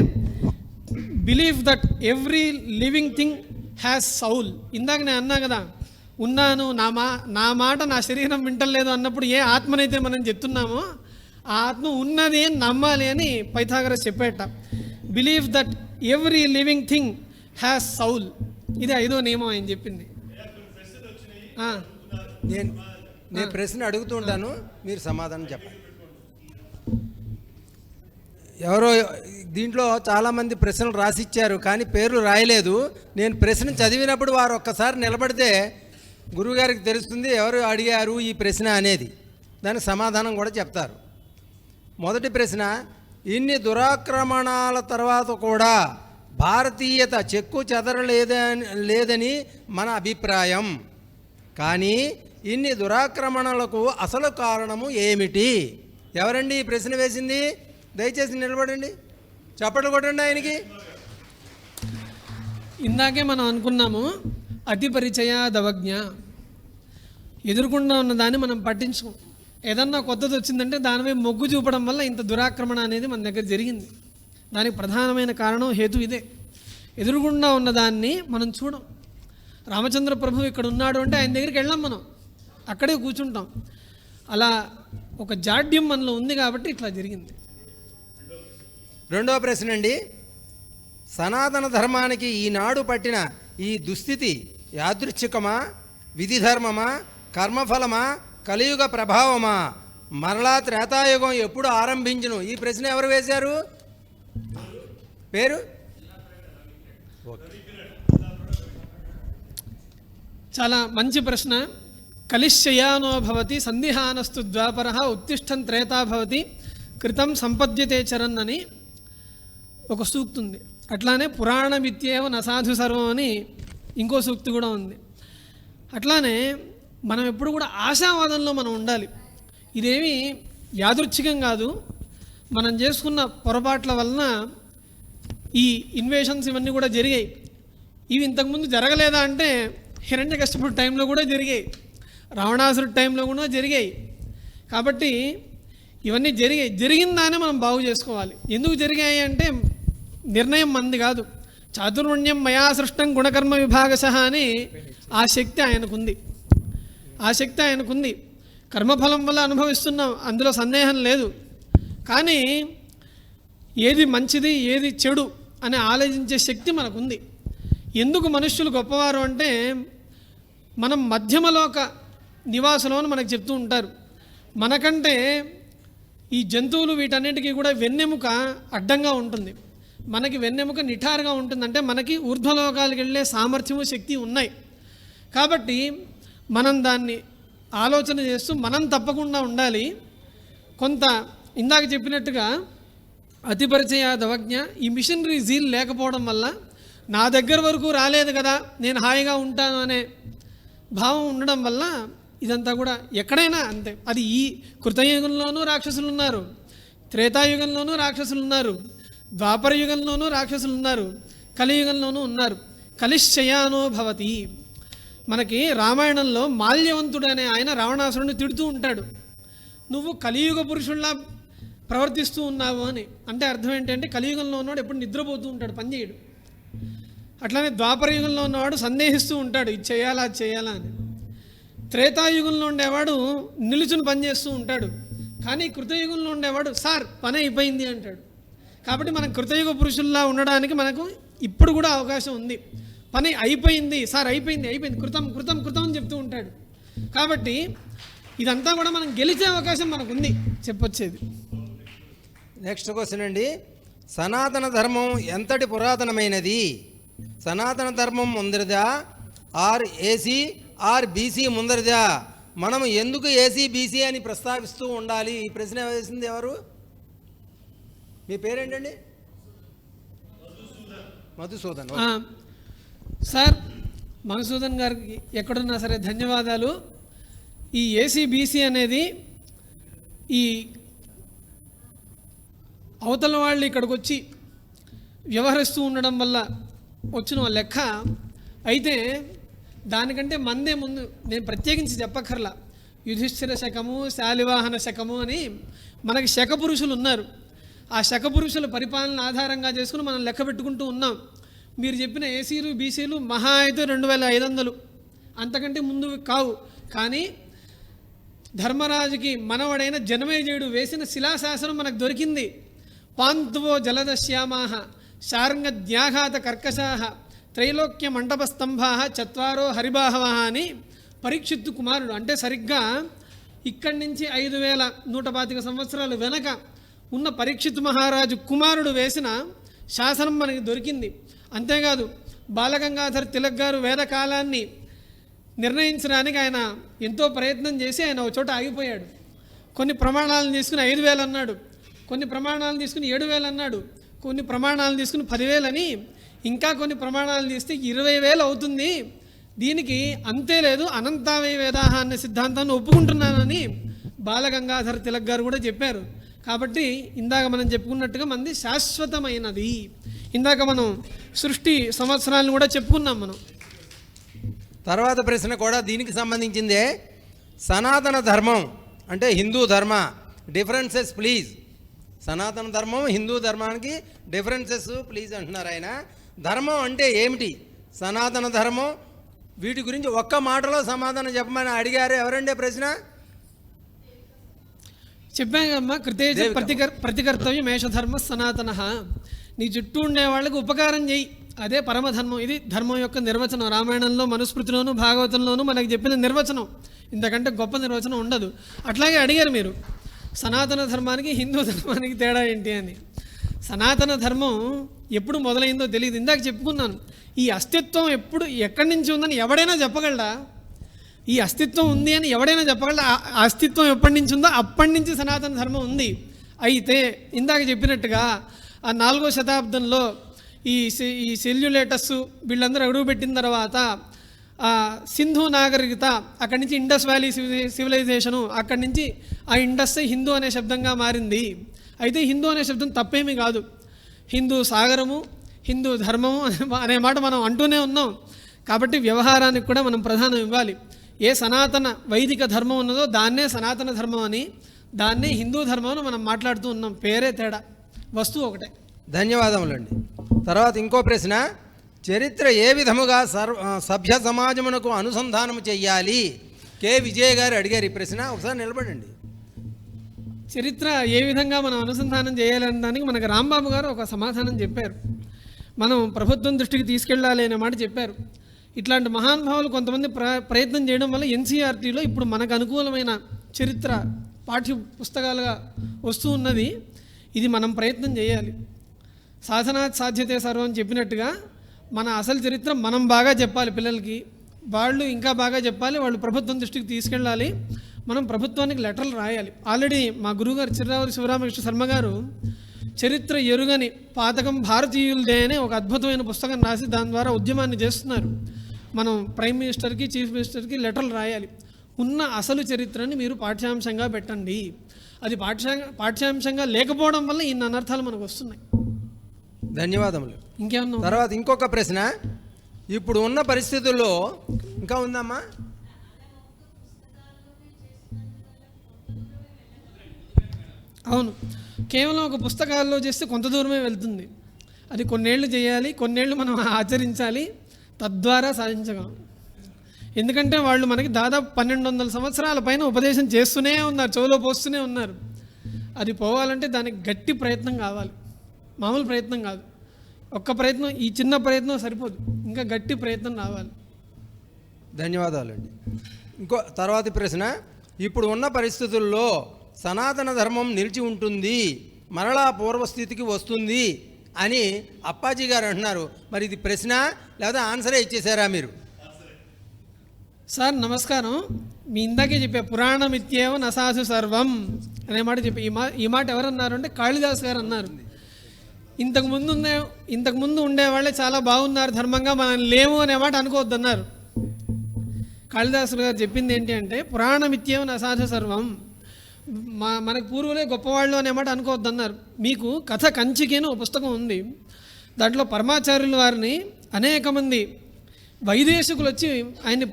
believe that every living thing has Saul. ఇందాక నేను అన్నా కదా, ఉన్నాను, నా మాట నా శరీరం వింటలేదు అన్నప్పుడు ఏ ఆత్మనైతే మనం చెప్తున్నామో ఆ ఆత్మ ఉన్నది అని నమ్మాలి అని పైథాగరస్ చెప్పేట. Believe that every living thing has soul. ఇది 5వ నియమం ఆయన చెప్పింది. నేను ప్రశ్న అడుగుతుంటాను, మీరు సమాధానం చెప్పండి. ఎవరో దీంట్లో చాలామంది ప్రశ్నలు రాసిచ్చారు కానీ పేర్లు రాయలేదు. నేను ప్రశ్న చదివినప్పుడు వారు ఒక్కసారి నిలబడితే గురువుగారికి తెలుస్తుంది ఎవరు అడిగారు ఈ ప్రశ్న అనేది. దానికి సమాధానం కూడా చెప్తారు. మొదటి ప్రశ్న, ఇన్ని దురాక్రమణాల తర్వాత కూడా భారతీయత చెక్కు చెదరలేదని మన అభిప్రాయం. కానీ ఇన్ని దురాక్రమణలకు అసలు కారణము ఏమిటి? ఎవరండి ఈ ప్రశ్న వేసింది? దయచేసి నిలబడండి, చప్పట్లు కొట్టండి ఆయనకి. ఇందాకే మనం అనుకున్నాము అతి పరిచయ దవజ్ఞ. ఎదురుకుండా ఉన్న దాన్ని మనం పట్టించుకోం. ఏదన్నా కొత్తది వచ్చిందంటే దానిపై మొగ్గు చూపడం వల్ల ఇంత దురాక్రమణ అనేది మన దగ్గర జరిగింది. దానికి ప్రధానమైన కారణం హేతు ఇదే. ఎదురుగుండా ఉన్నదాన్ని మనం చూడం. రామచంద్ర ప్రభు ఇక్కడ ఉన్నాడు అంటే ఆయన దగ్గరికి వెళ్ళాం, మనం అక్కడే కూర్చుంటాం. అలా ఒక జాడ్యం మనలో ఉంది కాబట్టి ఇట్లా జరిగింది. రెండవ ప్రశ్న అండి, సనాతన ధర్మానికి ఈనాడు పట్టిన ఈ దుస్థితి యాదృచ్ఛికమా, విధి ధర్మమా, కర్మఫలమా, కలియుగ ప్రభావమా, మరలా త్రేతాయుగం ఎప్పుడు ఆరంభించును? ఈ ప్రశ్న ఎవరు వేశారు? పేరు? చాలా మంచి ప్రశ్న. కలిశ్చయానో భవతి సంధిహానస్తు ద్వాపర ఉత్తిష్టం త్రేతా భవతి కృతం సంపద్యతే చరన్ అని ఒక సూక్తి ఉంది. అట్లానే పురాణమిత్యేవ నసాధు సర్వం అని ఇంకో సూక్తి కూడా ఉంది. అట్లానే మనం ఎప్పుడు కూడా ఆశావాదంలో మనం ఉండాలి. ఇదేమి యాదృచ్ఛికం కాదు. మనం చేసుకున్న పొరపాట్ల వలన ఈ ఇన్వేషన్స్ ఇవన్నీ కూడా జరిగాయి. ఇవి ఇంతకుముందు జరగలేదా అంటే హిరణ్యకశిపుడి టైంలో కూడా జరిగాయి. రావణాసురుడి టైంలో కూడా జరిగాయి. కాబట్టి ఇవన్నీ జరిగిన దాన్ని మనం బాగు చేసుకోవాలి. ఎందుకు జరిగాయి అంటే నిర్ణయం మంది కాదు. చాతుర్వర్ణ్యం మయా సృష్టం గుణకర్మ విభాగశః అని ఆ శక్తి ఆయనకుంది. కర్మఫలం వల్ల అనుభవిస్తున్నాం, అందులో సందేహం లేదు. కానీ ఏది మంచిది ఏది చెడు అని ఆలోచించే శక్తి మనకుంది. ఎందుకు మనుష్యులు గొప్పవారు అంటే మనం మధ్యమలోక నివాసులు అని మనకు చెప్తూ ఉంటారు. మనకంటే ఈ జంతువులు వీటన్నిటికీ కూడా వెన్నెముక అడ్డంగా ఉంటుంది, మనకి వెన్నెముక నిఠారుగా ఉంటుంది. అంటే మనకి ఊర్ధ్వలోకాలకు వెళ్ళే సామర్థ్యము శక్తి ఉన్నాయి. కాబట్టి మనం దాన్ని ఆలోచన చేస్తూ మనం తప్పకుండా ఉండాలి. కొంత ఇందాక చెప్పినట్టుగా అతిపరిచయాదవజ్ఞ, ఈ మిషనరీ జీల్ లేకపోవడం వల్ల నా దగ్గర వరకు రాలేదు కదా నేను హాయిగా ఉంటాను అనే భావం ఉండడం వల్ల ఇదంతా కూడా ఎక్కడైనా అంతే. అది ఈ కృతయుగంలోనూ రాక్షసులు ఉన్నారు, త్రేతాయుగంలోనూ రాక్షసులు ఉన్నారు, ద్వాపర యుగంలోనూ రాక్షసులు ఉన్నారు, కలియుగంలోనూ ఉన్నారు. కలిశ్చయానో భవతి. మనకి రామాయణంలో మాల్యవంతుడు అనే ఆయన రావణాసురుడిని తిడుతూ ఉంటాడు, నువ్వు కలియుగ పురుషుల్లా ప్రవర్తిస్తూ ఉన్నావు అని. అంటే అర్థం ఏంటంటే కలియుగంలో ఉన్నవాడు ఎప్పుడు నిద్రపోతూ ఉంటాడు, పనిచేయడు. అట్లానే ద్వాపర యుగంలో ఉన్నవాడు సందేహిస్తూ ఉంటాడు, ఇది చేయాలా అది చేయాలా అని. త్రేతాయుగంలో ఉండేవాడు నిలుచుని పనిచేస్తూ ఉంటాడు. కానీ కృతయుగంలో ఉండేవాడు సార్ పని అయిపోయింది అంటాడు. కాబట్టి మనం కృతయుగ పురుషుల్లా ఉండడానికి మనకు ఇప్పుడు కూడా అవకాశం ఉంది. పని అయిపోయింది సార్, అయిపోయింది, కృతం అని చెప్తూ ఉంటాడు. కాబట్టి ఇదంతా కూడా మనం గెలిచే అవకాశం మనకు ఉంది చెప్పొచ్చేది. నెక్స్ట్ క్వశ్చన్ అండి, సనాతన ధర్మం ఎంతటి పురాతనమైనది? సనాతన ధర్మం ముందరిదా ఆర్ ఏసీ ఆర్ బీసీ ముందరిదా? మనం ఎందుకు ఏసీ బీసీ అని ప్రస్తావిస్తూ ఉండాలి? ఈ ప్రశ్న వేసింది ఎవరు? మీ పేరేంటండి? మధుసూదన్. సార్ మధుసూదన్ గారికి ఎక్కడున్నా సరే ధన్యవాదాలు. ఈ ఏసీ బీసీ అనేది ఈ అవతల వాళ్ళు ఇక్కడికి వచ్చి వ్యవహరిస్తూ ఉండడం వల్ల వచ్చిన లెక్క. అయితే దానికంటే మందే ముందు నేను ప్రత్యేకించి చెప్పక్కర్లా. యుధిష్ఠిర శకము, శాలివాహన శకము అని మనకి శక పురుషులు ఉన్నారు. ఆ శక పురుషుల పరిపాలన ఆధారంగా చేసుకుని మనం లెక్క పెట్టుకుంటూ ఉన్నాం. మీరు చెప్పిన ఏసీలు బీసీలు మహా అయితే 2500, అంతకంటే ముందు కావు. కానీ ధర్మరాజుకి మనవడైన జనమేజయుడు వేసిన శిలాశాసనం మనకు దొరికింది. పాంతువో జలదశ్యామాహ శార్ంగద్యాఘాత కర్కశాహ త్రైలోక్య మంటపస్తంభా చత్వారో హరిబాహవ అని పరీక్షిత్తు కుమారుడు. అంటే సరిగ్గా ఇక్కడి నుంచి 5125 సంవత్సరాలు వెనక ఉన్న పరీక్షిత్ మహారాజు కుమారుడు వేసిన శాసనం మనకి దొరికింది. అంతేకాదు బాలగంగాధర్ తిలక్ గారు వేద కాలాన్ని నిర్ణయించడానికి ఆయన ఎంతో ప్రయత్నం చేసి ఆయన ఒక చోట ఆగిపోయాడు. కొన్ని ప్రమాణాలను తీసుకుని 5000 అన్నాడు, కొన్ని ప్రమాణాలను తీసుకుని 7000 అన్నాడు, కొన్ని ప్రమాణాలు తీసుకుని 10,000 అని, ఇంకా కొన్ని ప్రమాణాలు తీస్తే 20,000 అవుతుంది. దీనికి అంతే లేదు, అనంతావై వేదాహ అనే సిద్ధాంతాన్ని ఒప్పుకుంటున్నానని బాలగంగాధర్ తిలక్ గారు కూడా చెప్పారు. కాబట్టి ఇందాక మనం చెప్పుకున్నట్టుగా మంది శాశ్వతమైనది. ఇందాక మనం సృష్టి సంవత్సరాలను కూడా చెప్పుకున్నాం మనం. తర్వాత ప్రశ్న కూడా దీనికి సంబంధించిందే. సనాతన ధర్మం అంటే హిందూ ధర్మ, డిఫరెన్సెస్ ప్లీజ్. సనాతన ధర్మం హిందూ ధర్మానికి డిఫరెన్సెస్ ప్లీజ్ అంటున్నారు ఆయన. ధర్మం అంటే ఏమిటి, సనాతన ధర్మం, వీటి గురించి ఒక్క మాటలో సమాధానం చెప్పమని అడిగారు. ఎవరండి ప్రశ్న? చెప్పాకమ్మా, కృతేజ ప్రతికర్తవ్యం మేషధర్మ సనాతన. నీ చుట్టూ ఉండే వాళ్ళకి ఉపకారం చేయి, అదే పరమధర్మం. ఇది ధర్మం యొక్క నిర్వచనం. రామాయణంలో, మనుస్మృతిలోను, భాగవతంలోనూ మనకు చెప్పిన నిర్వచనం. ఇంతకంటే గొప్ప నిర్వచనం ఉండదు. అట్లాగే అడిగారు మీరు, సనాతన ధర్మానికి హిందూ ధర్మానికి తేడా ఏంటి అని. సనాతన ధర్మం ఎప్పుడు మొదలైందో తెలియదు. ఇందాక చెప్పుకున్నాను, ఈ అస్తిత్వం ఎక్కడి నుంచి ఉందని ఎవడైనా చెప్పగలడా? ఈ అస్తిత్వం ఉంది అని ఎవడైనా చెప్పగలడా? ఆ అస్తిత్వం ఎప్పటి నుంచి ఉందో అప్పటి నుంచి సనాతన ధర్మం ఉంది. అయితే ఇందాక చెప్పినట్టుగా ఆ 4వ శతాబ్దంలో ఈ సెల్యులేటస్ వీళ్ళందరూ అడుగుపెట్టిన తర్వాత సింధు నాగరికత, అక్కడి నుంచి ఇండస్ వ్యాలీ సివిలైజేషను, అక్కడి నుంచి ఆ ఇండస్ హిందూ అనే శబ్దంగా మారింది. అయితే హిందూ అనే శబ్దం తప్పేమీ కాదు. హిందూ సాగరము, హిందూ ధర్మము అనే మాట మనం అంటూనే ఉన్నాం. కాబట్టి వ్యవహారానికి కూడా మనం ప్రధానం ఇవ్వాలి. ఏ సనాతన వైదిక ధర్మం ఉన్నదో దాన్నే సనాతన ధర్మం అని, దాన్నే హిందూ ధర్మం అని మనం మాట్లాడుతూ ఉన్నాం. పేరే తేడా, వస్తువు ఒకటే. ధన్యవాదములండి. తర్వాత ఇంకో ప్రశ్న, చరిత్ర ఏ విధముగా సభ్య సమాజమునకు అనుసంధానం చెయ్యాలి? కె విజయ్ గారు అడిగారు ఈ ప్రశ్న. ఒకసారి నిలబడండి. చరిత్ర ఏ విధంగా మనం అనుసంధానం చేయాలనే దానికి మనకు రాంబాబు గారు ఒక సమాధానం చెప్పారు. మనం ప్రభుత్వం దృష్టికి తీసుకెళ్ళాలి అనే మాట చెప్పారు. ఇట్లాంటి మహానుభావులు కొంతమంది ప్రయత్నం చేయడం వల్ల ఎన్సీఆర్టీలో ఇప్పుడు మనకు అనుకూలమైన చరిత్ర పాఠ్య పుస్తకాలుగా వస్తూ ఉన్నది. ఇది మనం ప్రయత్నం చేయాలి. సాధనాత్ సాధ్యతే సర్వం చెప్పినట్టుగా మన అసలు చరిత్ర మనం బాగా చెప్పాలి పిల్లలకి, వాళ్ళు ఇంకా బాగా చెప్పాలి, వాళ్ళు ప్రభుత్వం దృష్టికి తీసుకెళ్ళాలి. మనం ప్రభుత్వానికి లెటర్లు రాయాలి. ఆల్రెడీ మా గురువుగారు చిర్రావూరి శివరామకృష్ణ శర్మ గారు చరిత్ర ఎరుగని పాతకం భారతీయులదే అనే ఒక అద్భుతమైన పుస్తకం రాసి దాని ద్వారా ఉద్యమాన్ని చేస్తున్నారు. మనం ప్రైమ్ మినిస్టర్కి, చీఫ్ మినిస్టర్కి లెటర్లు రాయాలి. ఉన్న అసలు చరిత్రని మీరు పాఠ్యాంశంగా పెట్టండి. అది పాఠ్యాంశంగా లేకపోవడం వల్ల ఇన్ని అనర్థాలు మనకు వస్తున్నాయి. ధన్యవాదములు. ఇంకేమన్నా? తర్వాత ఇంకొక ప్రశ్న, ఇప్పుడు ఉన్న పరిస్థితుల్లో ఇంకా ఉందమ్మా? అవును, కేవలం ఒక పుస్తకాల్లో చేస్తే కొంత దూరమే వెళ్తుంది. అది కొన్నేళ్ళు చేయాలి, కొన్నేళ్ళు మనం ఆచరించాలి, తద్వారా సాధించగలం. ఎందుకంటే వాళ్ళు మనకి దాదాపు 1200 సంవత్సరాల పైన ఉపదేశం చేస్తూనే ఉన్నారు, చెవులో పోస్తూనే ఉన్నారు. అది పోవాలంటే దానికి గట్టి ప్రయత్నం కావాలి, మామూలు ప్రయత్నం కాదు. ఒక్క ప్రయత్నం, ఈ చిన్న ప్రయత్నం సరిపోదు, ఇంకా గట్టి ప్రయత్నం రావాలి. ధన్యవాదాలండి. ఇంకో తర్వాతి ప్రశ్న, ఇప్పుడు ఉన్న పరిస్థితుల్లో సనాతన ధర్మం నిలిచి ఉంటుంది, మరలా పూర్వస్థితికి వస్తుంది అని అప్పాజీ గారు అంటున్నారు. మరి ఇది ప్రశ్న లేదా ఆన్సరే ఇచ్చేసారా మీరు? సార్ నమస్కారం. మీ ఇందాకే చెప్పా, పురాణమిత్యేవ నసాధు సర్వం అనే మాట చెప్పి, ఈ మాట ఎవరన్నారు అంటే కాళిదాస్ గారు అన్నారు. ఇంతకుముందు ఉండేవాళ్ళే చాలా బాగున్నారు ధర్మంగా, మనం లేము అనే మాట అనుకోవద్దన్నారు. కాళిదాసులు గారు చెప్పింది ఏంటి అంటే, పురాణమిత్యేవ నసాధు సర్వం, మనకు పూర్వులే గొప్పవాళ్ళు అనే మాట అనుకోవద్దన్నారు. మీకు కథ కంచికేను ఒక పుస్తకం ఉంది. దాంట్లో పరమాచార్యుల వారిని అనేక మంది వైదేశికులు వచ్చి ఆయన్ని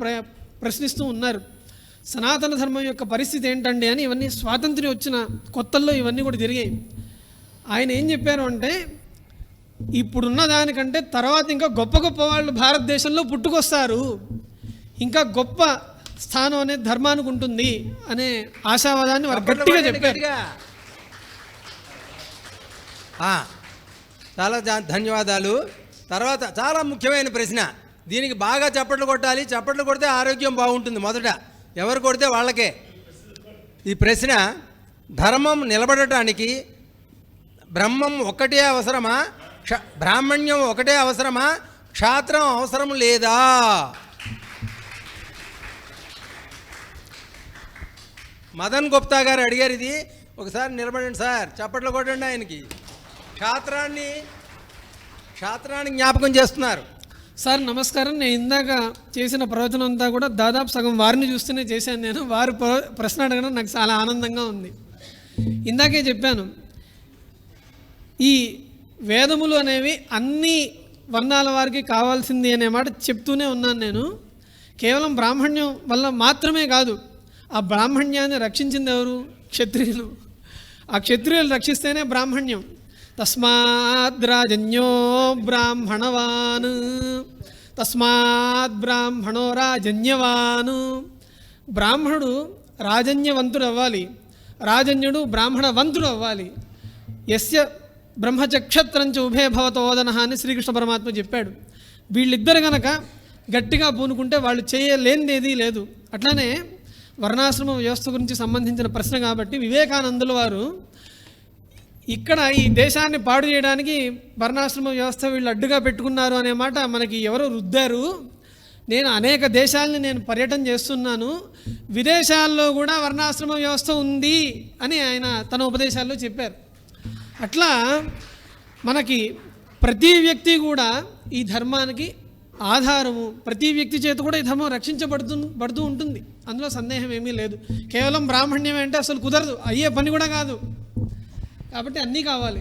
ప్రశ్నిస్తూ ఉన్నారు. సనాతన ధర్మం యొక్క పరిస్థితి ఏంటండి అని. ఇవన్నీ స్వాతంత్ర్యం వచ్చిన కొత్తల్లో ఇవన్నీ కూడా జరిగాయి. ఆయన ఏం చెప్పారు అంటే, ఇప్పుడున్న దానికంటే తర్వాత ఇంకా గొప్ప గొప్ప వాళ్ళు భారతదేశంలో పుట్టుకొస్తారు, ఇంకా గొప్ప స్థానం అనేది ధర్మానికి ఉంటుంది అనే ఆశావాదాన్ని వారు గట్టిగా చెప్పారు. చాలా ధన్యవాదాలు. తర్వాత చాలా ముఖ్యమైన ప్రశ్న, దీనికి బాగా చప్పట్లు కొట్టాలి, చప్పట్లు కొడితే ఆరోగ్యం బాగుంటుంది. మొదట ఎవరు కొడితే వాళ్ళకే. ఈ ప్రశ్న, ధర్మం నిలబడటానికి బ్రహ్మం ఒక్కటే అవసరమా, బ్రాహ్మణ్యం ఒకటే అవసరమా, క్షాత్రం అవసరం లేదా? మదన్ గుప్తా గారు అడిగారు ఇది. ఒకసారి నిలబడండి సార్, చప్పట్లు కొట్టండి ఆయనకి. క్షాత్రాన్ని జ్ఞాపకం చేస్తున్నారు. సార్ నమస్కారం. నేను ఇందాక చేసిన ప్రవచనం అంతా కూడా దాదాపు సగం వారిని చూస్తూనే చేశాను. నేను వారు ప్రశ్న అడగడం నాకు చాలా ఆనందంగా ఉంది. ఇందాకే చెప్పాను, ఈ వేదములు అనేవి అన్ని వర్ణాల వారికి కావాల్సింది అనే మాట చెప్తూనే ఉన్నాను నేను. కేవలం బ్రాహ్మణ్యం వల్ల మాత్రమే కాదు, ఆ బ్రాహ్మణ్యాన్ని రక్షించింది ఎవరు? క్షత్రియులు. ఆ క్షత్రియులు రక్షిస్తేనే బ్రాహ్మణ్యం. తస్మాద్ రాజన్యో బ్రాహ్మణవాన్, తస్మాత్ బ్రాహ్మణో రాజన్యవాన్. బ్రాహ్మణుడు రాజన్యవంతుడు అవ్వాలి, రాజన్యుడు బ్రాహ్మణవంతుడు అవ్వాలి. యస్య బ్రహ్మచక్షత్రంచ ఉభయ భవతోదన అని శ్రీకృష్ణ పరమాత్మ చెప్పాడు. వీళ్ళిద్దరు గనక గట్టిగా పూనుకుంటే వాళ్ళు చేయలేనిది ఏదీ లేదు. అట్లానే వర్ణాశ్రమ వ్యవస్థ గురించి సంబంధించిన ప్రశ్న కాబట్టి వివేకానందుల వారు ఇక్కడ ఈ దేశాన్ని పాడు చేయడానికి వర్ణాశ్రమ వ్యవస్థ వీళ్ళు అడ్డుగా పెట్టుకున్నారు అనే మాట మనకి ఎవరో రుద్దారు. నేను అనేక దేశాలని నేను పర్యటన చేస్తున్నాను, విదేశాల్లో కూడా వర్ణాశ్రమ వ్యవస్థ ఉంది అని ఆయన తన ఉపదేశాల్లో చెప్పారు. అట్లా మనకి ప్రతి వ్యక్తి కూడా ఈ ధర్మానికి ఆధారము, ప్రతి వ్యక్తి చేత కూడా ఈ ధర్మం రక్షించబడుతూ ఉంటుంది. అందులో సందేహం ఏమీ లేదు. కేవలం బ్రాహ్మణ్యం అంటే అసలు కుదరదు, అయ్యే పని కూడా కాదు. కాబట్టి అన్నీ కావాలి.